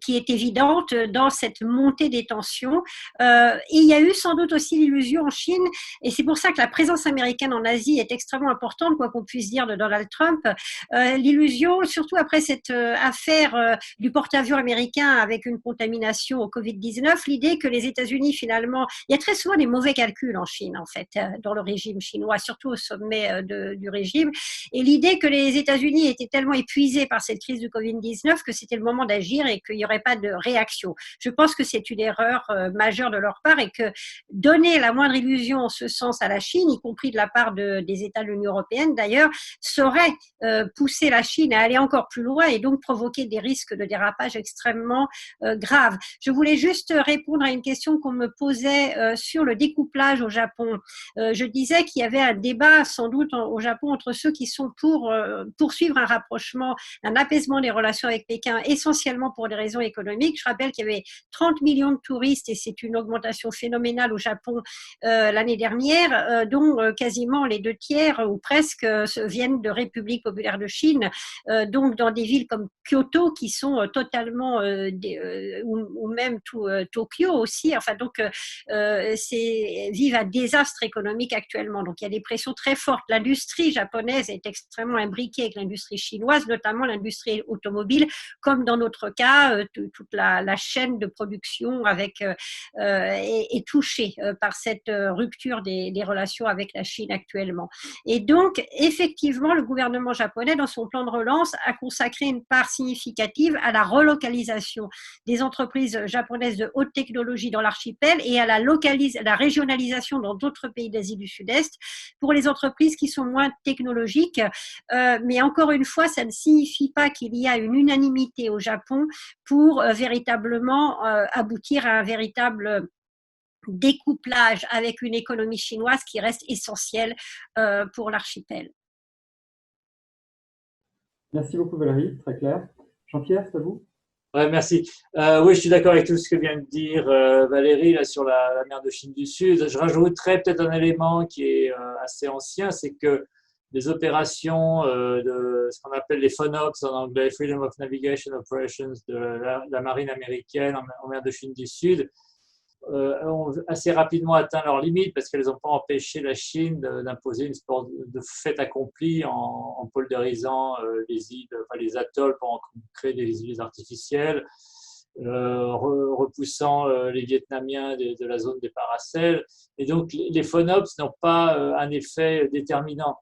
qui est évidente dans cette montée des tensions. Et il y a eu sans doute aussi l'illusion en Chine, et c'est pour ça que la présence américaine en Asie est extrêmement importante, quoi qu'on puisse dire de Donald Trump, l'illusion, surtout après cette affaire du porte-avions américain avec une contamination au Covid-19, l'idée que les États-Unis finalement, il y a très souvent des mauvais calculs en Chine en fait, dans le régime chinois, surtout au sommet du régime, et l'idée que les États-Unis étaient tellement épuisés par cette crise du Covid-19 que c'était le moment d'agir et qu'il n'y aurait pas de réaction. Je pense que c'est une erreur majeure de leur part et que donner la moindre illusion en ce sens à la Chine, y compris de la part des États de l'Union européenne d'ailleurs, saurait pousser la Chine à aller encore plus loin et donc provoquer des risques de dérapage extrêmement graves. Je voulais juste répondre à une question qu'on me posait sur le découplage au Japon. Je disais qu'il y avait un débat sans doute au Japon entre ceux qui sont pour poursuivre un rapprochement, un apaisement des relations avec Pékin, essentiellement pour des raisons économiques. Je rappelle qu'il y avait 30 millions de touristes et c'est une augmentation phénoménale au Japon l'année dernière, dont quasiment les 2/3 ou presque viennent de République populaire de Chine, donc dans des villes comme Kyoto qui sont totalement, ou même Tokyo aussi, enfin donc vivent un désastre économique actuellement. Donc il y a des pressions très fortes. L'industrie japonaise est extrêmement imbriquée avec l'industrie chinoise, notamment l'industrie l'industrie automobile, comme dans notre cas, toute la chaîne de production est touchée par cette rupture des relations avec la Chine actuellement. Et donc, effectivement, le gouvernement japonais, dans son plan de relance, a consacré une part significative à la relocalisation des entreprises japonaises de haute technologie dans l'archipel et à la régionalisation dans d'autres pays d'Asie du Sud-Est pour les entreprises qui sont moins technologiques. Mais encore une fois, ça ne signifie pas qu'il y a une unanimité au Japon pour véritablement aboutir à un véritable découplage avec une économie chinoise qui reste essentielle pour l'archipel. Merci beaucoup Valérie, très clair. Jean-Pierre, c'est à vous. Ouais, merci. Oui, je suis d'accord avec tout ce que vient de dire Valérie là, sur la mer de Chine du Sud. Je rajouterais peut-être un élément qui est assez ancien, c'est que les opérations de ce qu'on appelle les FONOPS en anglais, Freedom of Navigation Operations de la marine américaine en mer de Chine du Sud, ont assez rapidement atteint leurs limites parce qu'elles n'ont pas empêché la Chine d'imposer une sorte de fait accompli en poldérisant les îles, enfin les atolls pour créer des îles artificielles, repoussant les Vietnamiens de la zone des Paracels. Et donc les FONOPS n'ont pas un effet déterminant.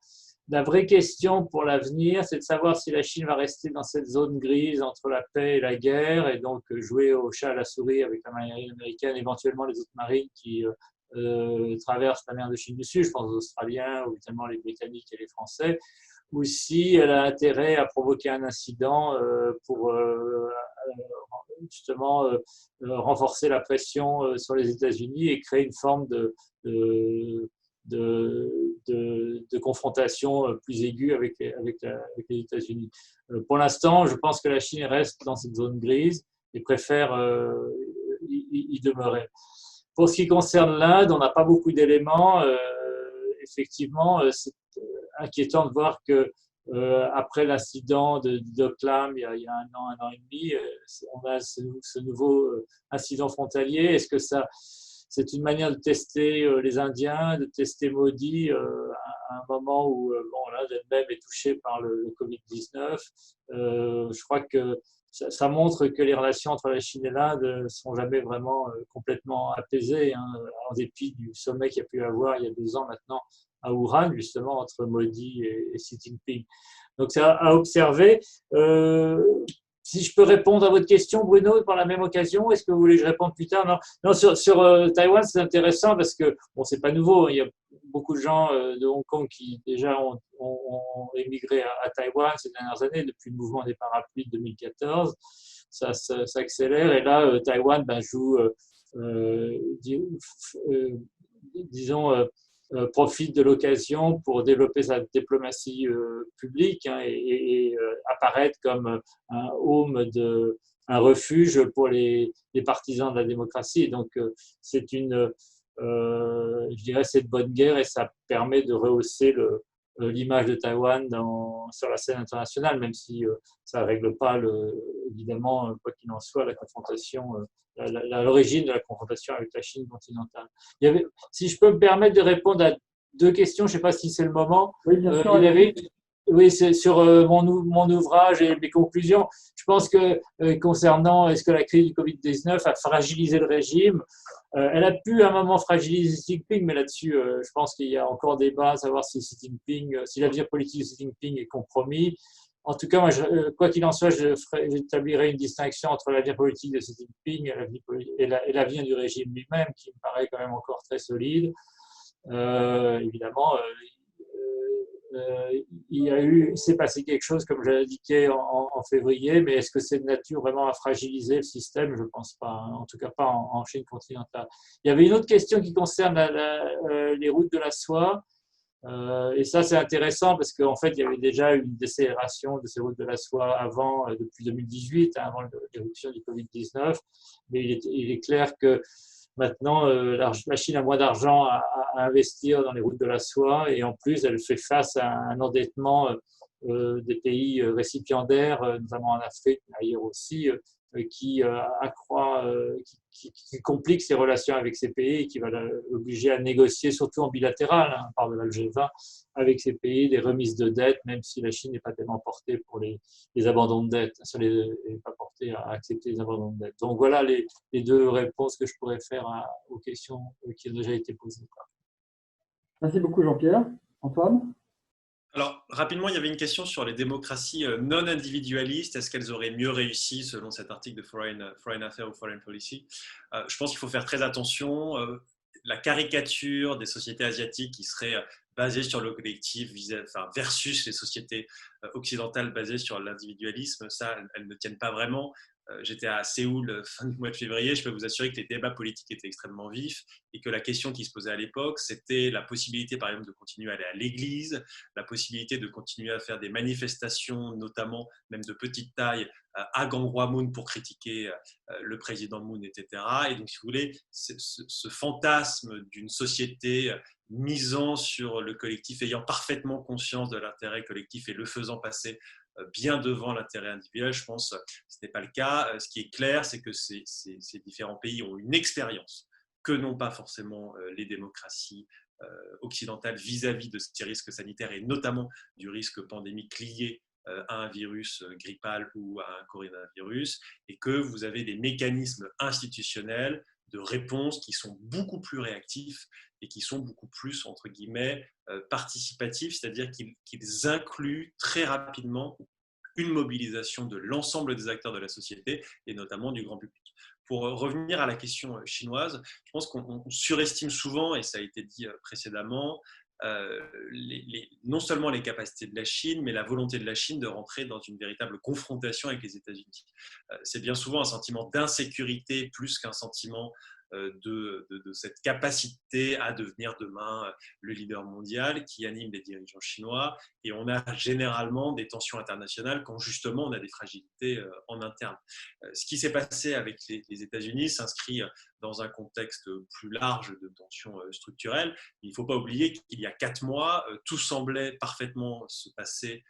La vraie question pour l'avenir, c'est de savoir si la Chine va rester dans cette zone grise entre la paix et la guerre, et donc jouer au chat à la souris avec la marine américaine, éventuellement les autres marines qui traversent la mer de Chine du Sud, je pense aux Australiens, ou évidemment les Britanniques et les Français, ou si elle a intérêt à provoquer un incident pour justement renforcer la pression sur les États-Unis et créer une forme de confrontation plus aiguë avec les États-Unis. Pour l'instant, je pense que la Chine reste dans cette zone grise et préfère y demeurer. Pour ce qui concerne l'Inde, on n'a pas beaucoup d'éléments. Effectivement, c'est inquiétant de voir que après l'incident de Doklam, il y a un an et demi, on a ce nouveau incident frontalier. Est-ce que c'est une manière de tester les Indiens, de tester Modi à un moment où l'Inde elle-même est touchée par le Covid-19. Je crois que ça montre que les relations entre la Chine et l'Inde ne sont jamais vraiment complètement apaisées, hein, en dépit du sommet qu'il y a pu avoir il y a 2 ans maintenant à Wuhan, justement, entre Modi et Xi Jinping. Donc, c'est à observer. Si je peux répondre à votre question, Bruno, par la même occasion, est-ce que vous voulez que je réponde plus tard? Non, sur Taïwan, c'est intéressant parce que, bon, c'est pas nouveau. Il y a beaucoup de gens de Hong Kong qui déjà ont émigré à Taïwan ces dernières années, depuis le mouvement des parapluies de 2014. Ça accélère. Et là, Taïwan joue, disons, profite de l'occasion pour développer sa diplomatie publique, hein, et apparaître comme un home, un refuge pour les partisans de la démocratie. Et donc, c'est je dirais, c'est de bonne guerre et ça permet de rehausser l'image de Taïwan sur la scène internationale, même si ça ne règle pas, évidemment, quoi qu'il en soit, la confrontation, l'origine de la confrontation avec la Chine continentale. Si je peux me permettre de répondre à 2 questions, je ne sais pas si c'est le moment. Oui, bien sûr. Oui, c'est sur mon ouvrage et mes conclusions. Je pense que concernant est-ce que la crise du Covid-19 a fragilisé le régime, elle a pu à un moment fragiliser Xi Jinping, mais là-dessus, je pense qu'il y a encore débat à savoir si l'avenir politique de Xi Jinping est compromis. En tout cas, moi, quoi qu'il en soit, j'établirai une distinction entre l'avenir politique de Xi Jinping et l'avenir du régime lui-même, qui me paraît quand même encore très solide. Évidemment, il s'est passé quelque chose, comme je l'indiquais en février, mais est-ce que c'est de nature vraiment à fragiliser le système? Je ne pense pas, hein, en tout cas pas en Chine continentale. Il y avait une autre question qui concerne les routes de la soie. Et ça, c'est intéressant parce qu'en fait, il y avait déjà une décélération de ces routes de la soie depuis 2018, hein, avant l'éruption du Covid-19. Mais il est clair que maintenant, la Chine a moins d'argent à investir dans les routes de la soie et en plus, elle fait face à un endettement des pays récipiendaires, notamment en Afrique, mais ailleurs aussi, qui accroît, qui complique ses relations avec ces pays et qui va l'obliger à négocier, surtout en bilatéral, hein, on parle de la G20, avec ces pays, des remises de dettes, même si la Chine n'est pas tellement portée pour les abandons de dettes, n'est pas portée à accepter les abandons de dettes. Donc voilà les deux réponses que je pourrais faire aux questions qui ont déjà été posées. Merci beaucoup Jean-Pierre. Antoine? Alors, rapidement, il y avait une question sur les démocraties non individualistes. Est-ce qu'elles auraient mieux réussi selon cet article de Foreign Affairs ou Foreign Policy? Je pense qu'il faut faire très attention. La caricature des sociétés asiatiques qui seraient basées sur le collectif versus les sociétés occidentales basées sur l'individualisme, ça, elles ne tiennent pas vraiment. J'étais à Séoul fin du mois de février, je peux vous assurer que les débats politiques étaient extrêmement vifs et que la question qui se posait à l'époque, c'était la possibilité, par exemple, de continuer à aller à l'église, la possibilité de continuer à faire des manifestations, notamment même de petite taille, à Gangwon pour critiquer le président Moon, etc. Et donc, si vous voulez, ce fantasme d'une société misant sur le collectif, ayant parfaitement conscience de l'intérêt collectif et le faisant passer bien devant l'intérêt individuel, je pense que ce n'est pas le cas. Ce qui est clair, c'est que ces différents pays ont une expérience que n'ont pas forcément les démocraties occidentales vis-à-vis de ces risques sanitaires et notamment du risque pandémique lié à un virus grippal ou à un coronavirus, et que vous avez des mécanismes institutionnels de réponse qui sont beaucoup plus réactifs et qui sont beaucoup plus, entre guillemets, participatifs, c'est-à-dire qu'ils incluent très rapidement une mobilisation de l'ensemble des acteurs de la société et notamment du grand public. Pour revenir à la question chinoise, je pense qu'on surestime souvent, et ça a été dit précédemment, non seulement les capacités de la Chine, mais la volonté de la Chine de rentrer dans une véritable confrontation avec les États-Unis. C'est bien souvent un sentiment d'insécurité plus qu'un sentiment de cette capacité à devenir demain le leader mondial qui anime les dirigeants chinois. Et on a généralement des tensions internationales quand justement on a des fragilités en interne. Ce qui s'est passé avec les États-Unis s'inscrit dans un contexte plus large de tensions structurelles. Il ne faut pas oublier qu'il y a 4 mois, tout semblait parfaitement se passer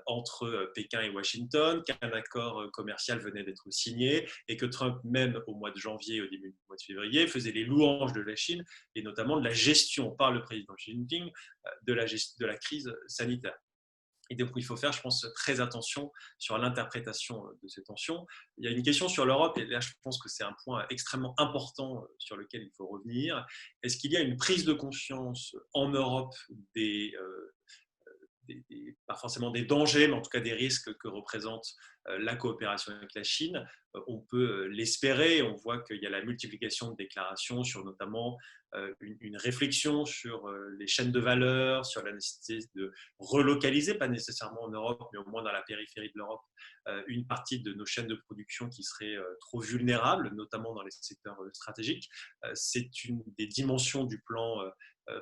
entre Pékin et Washington, qu'un accord commercial venait d'être signé et que Trump, même au mois de janvier, au début du mois de février, faisait les louanges de la Chine et notamment de la gestion par le président Xi Jinping de la crise sanitaire. Et donc, il faut faire, je pense, très attention sur l'interprétation de ces tensions. Il y a une question sur l'Europe, et là, je pense que c'est un point extrêmement important sur lequel il faut revenir. Est-ce qu'il y a une prise de conscience en Europe pas forcément des dangers, mais en tout cas des risques que représente la coopération avec la Chine? On peut l'espérer. On voit qu'il y a la multiplication de déclarations sur notamment une réflexion sur les chaînes de valeur, sur la nécessité de relocaliser, pas nécessairement en Europe, mais au moins dans la périphérie de l'Europe, une partie de nos chaînes de production qui seraient trop vulnérables, notamment dans les secteurs stratégiques. C'est une des dimensions du plan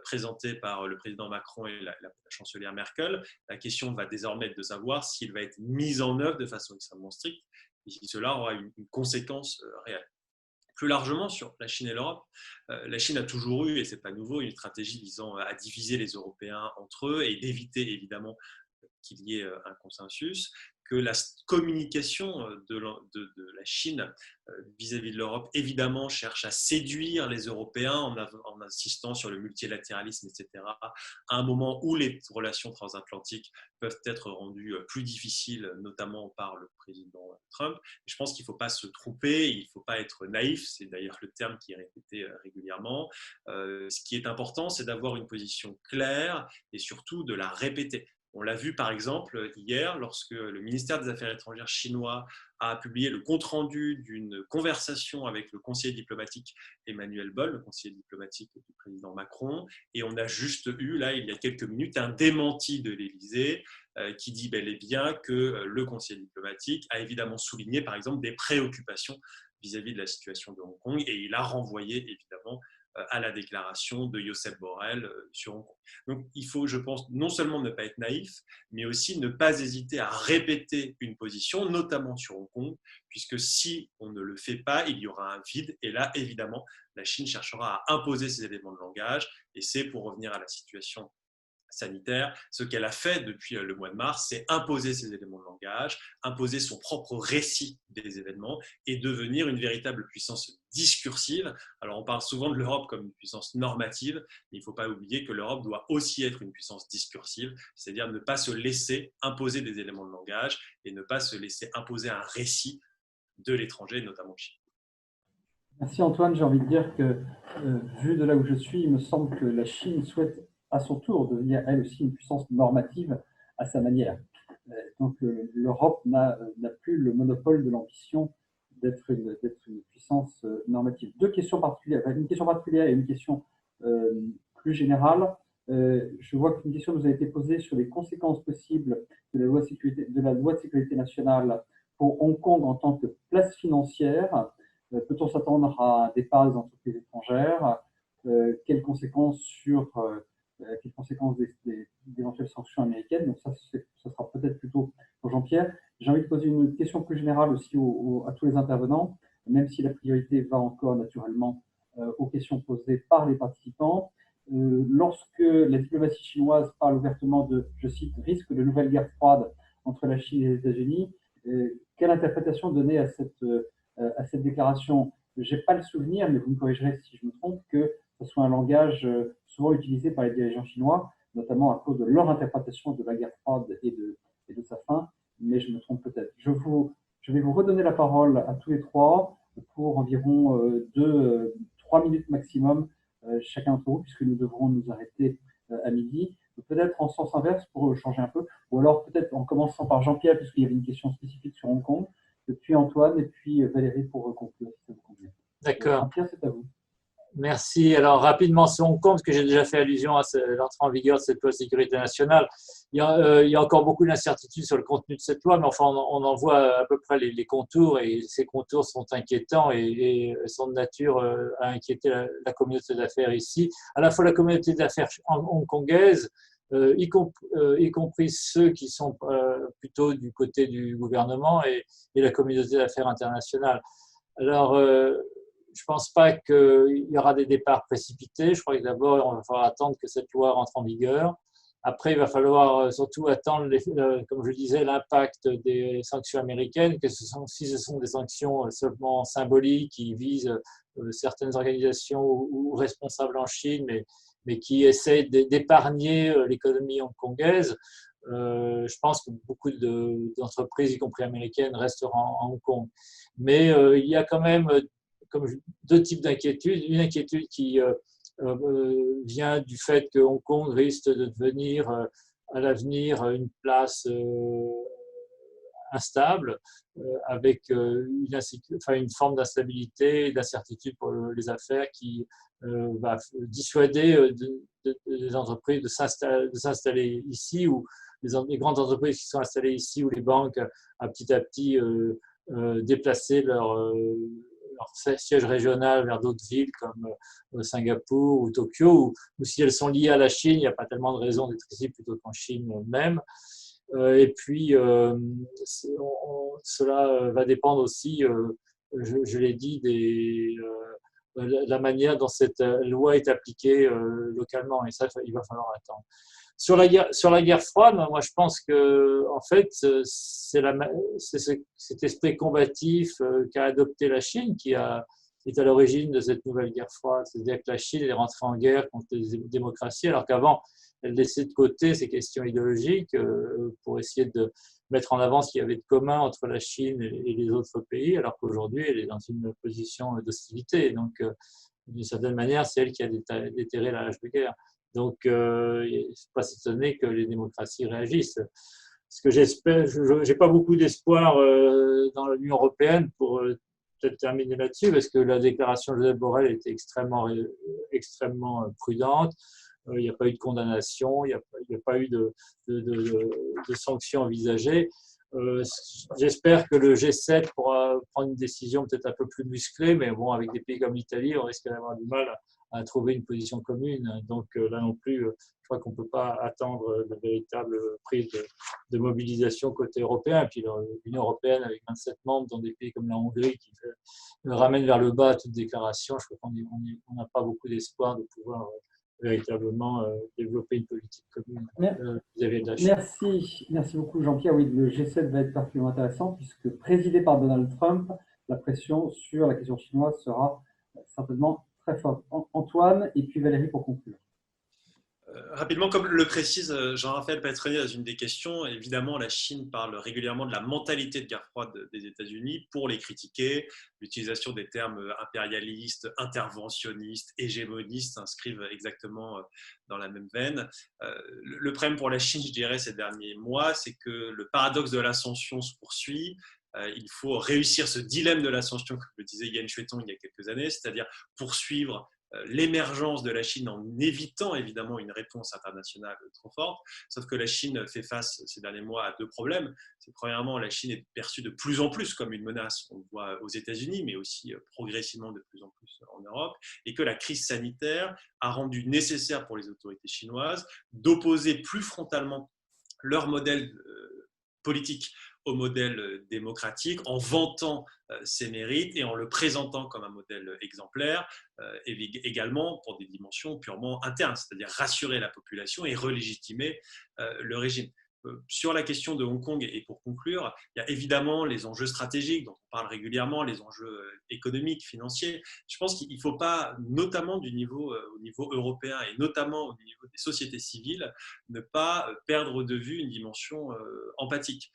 présenté par le président Macron et la chancelière Merkel. La question va désormais être de savoir s'il va être mis en œuvre de façon extrêmement stricte et si cela aura une conséquence réelle. Plus largement sur la Chine et l'Europe, la Chine a toujours eu, et ce n'est pas nouveau, une stratégie visant à diviser les Européens entre eux et d'éviter évidemment qu'il y ait un consensus, que la communication de la Chine vis-à-vis de l'Europe, évidemment, cherche à séduire les Européens en insistant sur le multilatéralisme, etc., à un moment où les relations transatlantiques peuvent être rendues plus difficiles, notamment par le président Trump. Je pense qu'il ne faut pas se tromper, il ne faut pas être naïf, c'est d'ailleurs le terme qui est répété régulièrement. Ce qui est important, c'est d'avoir une position claire et surtout de la répéter. On l'a vu par exemple hier lorsque le ministère des Affaires étrangères chinois a publié le compte-rendu d'une conversation avec le conseiller diplomatique Emmanuel Boll, le conseiller diplomatique du président Macron, et on a juste eu, là, il y a quelques minutes, un démenti de l'Élysée qui dit bel et bien que le conseiller diplomatique a évidemment souligné par exemple des préoccupations vis-à-vis de la situation de Hong Kong, et il a renvoyé évidemment à la déclaration de Josep Borrell sur Hong Kong. Donc, il faut, je pense, non seulement ne pas être naïf, mais aussi ne pas hésiter à répéter une position, notamment sur Hong Kong, puisque si on ne le fait pas, il y aura un vide. Et là, évidemment, la Chine cherchera à imposer ses éléments de langage. Et c'est, pour revenir à la situation sanitaire, ce qu'elle a fait depuis le mois de mars, c'est imposer ses éléments de langage, imposer son propre récit des événements et devenir une véritable puissance discursive. Alors on parle souvent de l'Europe comme une puissance normative, mais il ne faut pas oublier que l'Europe doit aussi être une puissance discursive, c'est-à-dire ne pas se laisser imposer des éléments de langage et ne pas se laisser imposer un récit de l'étranger, notamment Chine. Merci Antoine, j'ai envie de dire que, vu de là où je suis, il me semble que la Chine souhaite à son tour devenir elle aussi une puissance normative à sa manière. Donc l'Europe n'a plus le monopole de l'ambition d'être une puissance normative. Deux questions particulières, une question particulière et une question plus générale. Je vois qu'une question nous a été posée sur les conséquences possibles de la loi de sécurité nationale pour Hong Kong en tant que place financière. Peut-on s'attendre à un départ des entreprises étrangères? Quelles conséquences d'éventuelles sanctions américaines? Donc ça sera peut-être plutôt pour Jean-Pierre. J'ai envie de poser une question plus générale aussi à tous les intervenants, même si la priorité va encore naturellement aux questions posées par les participants. Lorsque la diplomatie chinoise parle ouvertement de, je cite, risque de nouvelle guerre froide entre la Chine et les États-Unis, quelle interprétation donner à cette déclaration? Je n'ai pas le souvenir, mais vous me corrigerez si je me trompe, que ce soit un langage souvent utilisé par les dirigeants chinois, notamment à cause de leur interprétation de la guerre froide et de sa fin, mais je me trompe peut-être. Je vais vous redonner la parole à tous les trois pour environ 3 minutes maximum, chacun d'entre vous, puisque nous devrons nous arrêter à midi. Peut-être en sens inverse pour changer un peu, ou alors peut-être en commençant par Jean-Pierre, puisqu'il y avait une question spécifique sur Hong Kong, puis Antoine, et puis Valérie pour conclure, si ça vous convient. D'accord. Jean-Pierre, c'est à vous. Merci. Alors, rapidement, sur Hong Kong, parce que j'ai déjà fait allusion à l'entrée en vigueur de cette loi de sécurité nationale, il y a encore beaucoup d'incertitudes sur le contenu de cette loi, mais enfin, on en voit à peu près les contours, et ces contours sont inquiétants et sont de nature à inquiéter la communauté d'affaires ici. À la fois la communauté d'affaires hongkongaise, y compris ceux qui sont plutôt du côté du gouvernement et la communauté d'affaires internationale. Alors, je ne pense pas qu'il y aura des départs précipités. Je crois que d'abord, on va falloir attendre que cette loi rentre en vigueur. Après, il va falloir surtout attendre, comme je disais, l'impact des sanctions américaines, si ce sont des sanctions seulement symboliques qui visent certaines organisations ou responsables en Chine, mais qui essaient d'épargner l'économie hongkongaise. Je pense que beaucoup d'entreprises, y compris américaines, resteront en Hong Kong. Mais il y a quand même deux types d'inquiétudes. Une inquiétude qui vient du fait que Hong Kong risque de devenir à l'avenir une place instable, avec une forme d'instabilité et d'incertitude pour les affaires qui va dissuader des entreprises de s'installer ici, ou les grandes entreprises qui sont installées ici, ou les banques à petit déplacer leur siège régional vers d'autres villes comme Singapour ou Tokyo, ou si elles sont liées à la Chine, il n'y a pas tellement de raison d'être ici plutôt qu'en Chine même. Et puis, cela va dépendre aussi, je l'ai dit, de la manière dont cette loi est appliquée localement. Et ça, il va falloir attendre. Sur la guerre froide, moi je pense que en fait c'est cet esprit combatif qu'a adopté la Chine qui est à l'origine de cette nouvelle guerre froide. C'est-à-dire que la Chine est rentrée en guerre contre les démocraties, alors qu'avant elle laissait de côté ces questions idéologiques pour essayer de mettre en avant ce qu'il y avait de commun entre la Chine et les autres pays, alors qu'aujourd'hui elle est dans une position d'hostilité. Donc d'une certaine manière, c'est elle qui a déterré la hache de guerre. Donc, il ne faut pas s'étonner que les démocraties réagissent. Ce que j'espère, je n'ai pas beaucoup d'espoir dans l'Union européenne pour peut-être terminer là-dessus, parce que la déclaration de Josep Borrell était extrêmement prudente. Il n'y a pas eu de condamnation, il n'y a pas eu de sanctions envisagées. J'espère que le G7 pourra prendre une décision peut-être un peu plus musclée, mais bon, avec des pays comme l'Italie, on risque d'avoir du mal à trouver une position commune. Donc là non plus, je crois qu'on ne peut pas attendre de véritables prises de mobilisation côté européen. Et puis l'Union européenne, avec 27 membres dans des pays comme la Hongrie, qui ramène vers le bas toute déclaration, je crois qu'on n'a pas beaucoup d'espoir de pouvoir véritablement développer une politique commune vis-à-vis de la Chine. Merci beaucoup Jean-Pierre. Oui, le G7 va être particulièrement intéressant puisque présidé par Donald Trump, la pression sur la question chinoise sera certainement très forte. Antoine et puis Valérie pour conclure. Rapidement, comme le précise Jean-Raphaël Petroni dans une des questions, évidemment, la Chine parle régulièrement de la mentalité de guerre froide des États-Unis pour les critiquer. L'utilisation des termes impérialistes, interventionnistes, hégémonistes s'inscrivent exactement dans la même veine. Le problème pour la Chine, je dirais, ces derniers mois, c'est que le paradoxe de l'ascension se poursuit. Il faut réussir ce dilemme de l'ascension, comme le disait Yan Xuetong il y a quelques années, c'est-à-dire poursuivre l'émergence de la Chine en évitant évidemment une réponse internationale trop forte. Sauf que la Chine fait face ces derniers mois à deux problèmes. C'est premièrement, la Chine est perçue de plus en plus comme une menace, on le voit aux États-Unis, mais aussi progressivement de plus en plus en Europe, et que la crise sanitaire a rendu nécessaire pour les autorités chinoises d'opposer plus frontalement leur modèle politique au modèle démocratique en vantant ses mérites et en le présentant comme un modèle exemplaire, et également pour des dimensions purement internes, c'est-à-dire rassurer la population et relégitimer le régime. Sur la question de Hong Kong, et pour conclure, il y a évidemment les enjeux stratégiques dont on parle régulièrement, les enjeux économiques, financiers. Je pense qu'il ne faut pas, notamment au niveau européen et notamment au niveau des sociétés civiles, ne pas perdre de vue une dimension empathique.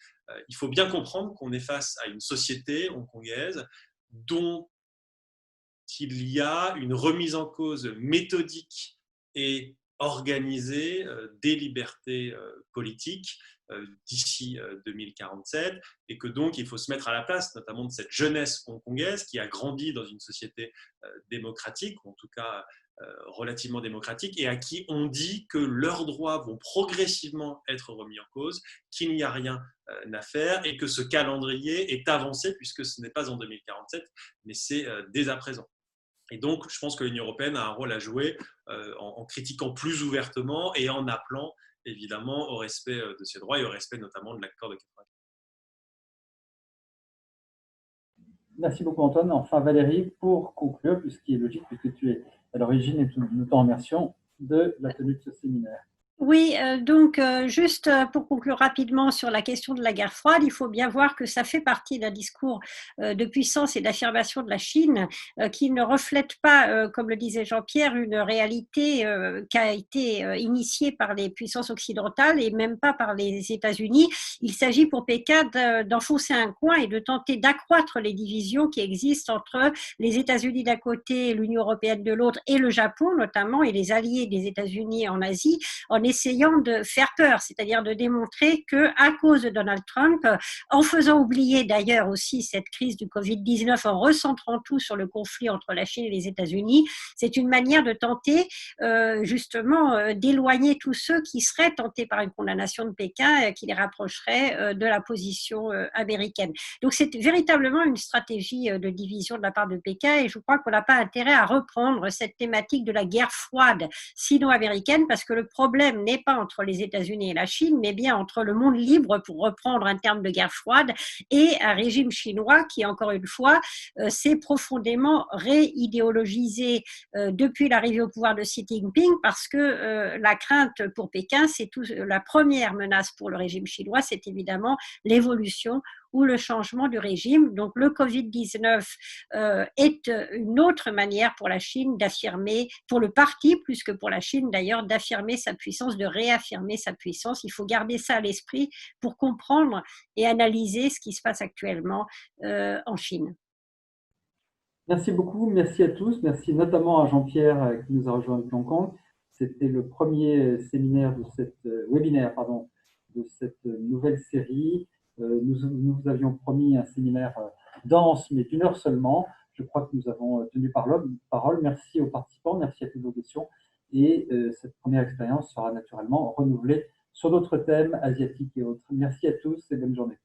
Il faut bien comprendre qu'on est face à une société hongkongaise dont il y a une remise en cause méthodique et organisée des libertés politiques d'ici 2047, et que donc il faut se mettre à la place notamment de cette jeunesse hongkongaise qui a grandi dans une société démocratique, ou en tout cas relativement démocratique, et à qui on dit que leurs droits vont progressivement être remis en cause, qu'il n'y a rien à faire et que ce calendrier est avancé puisque ce n'est pas en 2047, mais c'est dès à présent. Et donc, je pense que l'Union européenne a un rôle à jouer en critiquant plus ouvertement et en appelant évidemment au respect de ses droits et au respect notamment de l'accord de 1994. Merci beaucoup Antoine. Enfin Valérie, pour conclure, puisqu'il est logique, puisque tu es à l'origine et nous t'en remercions de la tenue de ce séminaire. Oui, donc juste pour conclure rapidement sur la question de la guerre froide, il faut bien voir que ça fait partie d'un discours de puissance et d'affirmation de la Chine qui ne reflète pas, comme le disait Jean-Pierre, une réalité qui a été initiée par les puissances occidentales et même pas par les États-Unis. Il s'agit pour Pékin d'enfoncer un coin et de tenter d'accroître les divisions qui existent entre les États-Unis d'un côté, l'Union européenne de l'autre et le Japon notamment, et les alliés des États-Unis en Asie, en essayant de faire peur, c'est-à-dire de démontrer que, à cause de Donald Trump, en faisant oublier d'ailleurs aussi cette crise du Covid-19, en recentrant tout sur le conflit entre la Chine et les États-Unis, c'est une manière de tenter justement d'éloigner tous ceux qui seraient tentés par une condamnation de Pékin qui les rapprocherait de la position américaine. Donc c'est véritablement une stratégie de division de la part de Pékin, et je crois qu'on n'a pas intérêt à reprendre cette thématique de la guerre froide sino-américaine, parce que le problème n'est pas entre les États-Unis et la Chine, mais bien entre le monde libre, pour reprendre un terme de guerre froide, et un régime chinois qui, encore une fois, s'est profondément réidéologisé depuis l'arrivée au pouvoir de Xi Jinping, parce que la crainte pour Pékin, c'est la première menace pour le régime chinois, c'est évidemment l'évolution ou le changement du régime. Donc le Covid-19 est une autre manière pour la Chine d'affirmer, pour le parti plus que pour la Chine d'ailleurs, d'affirmer sa puissance, de réaffirmer sa puissance. Il faut garder ça à l'esprit pour comprendre et analyser ce qui se passe actuellement en Chine. Merci beaucoup, merci à tous, merci notamment à Jean-Pierre qui nous a rejoint de Hong Kong. C'était le premier séminaire de webinaire de cette nouvelle série. Nous avions promis un séminaire dense, mais d'une heure seulement. Je crois que nous avons tenu parole. Merci aux participants, merci à toutes vos questions. Et cette première expérience sera naturellement renouvelée sur d'autres thèmes asiatiques et autres. Merci à tous et bonne journée.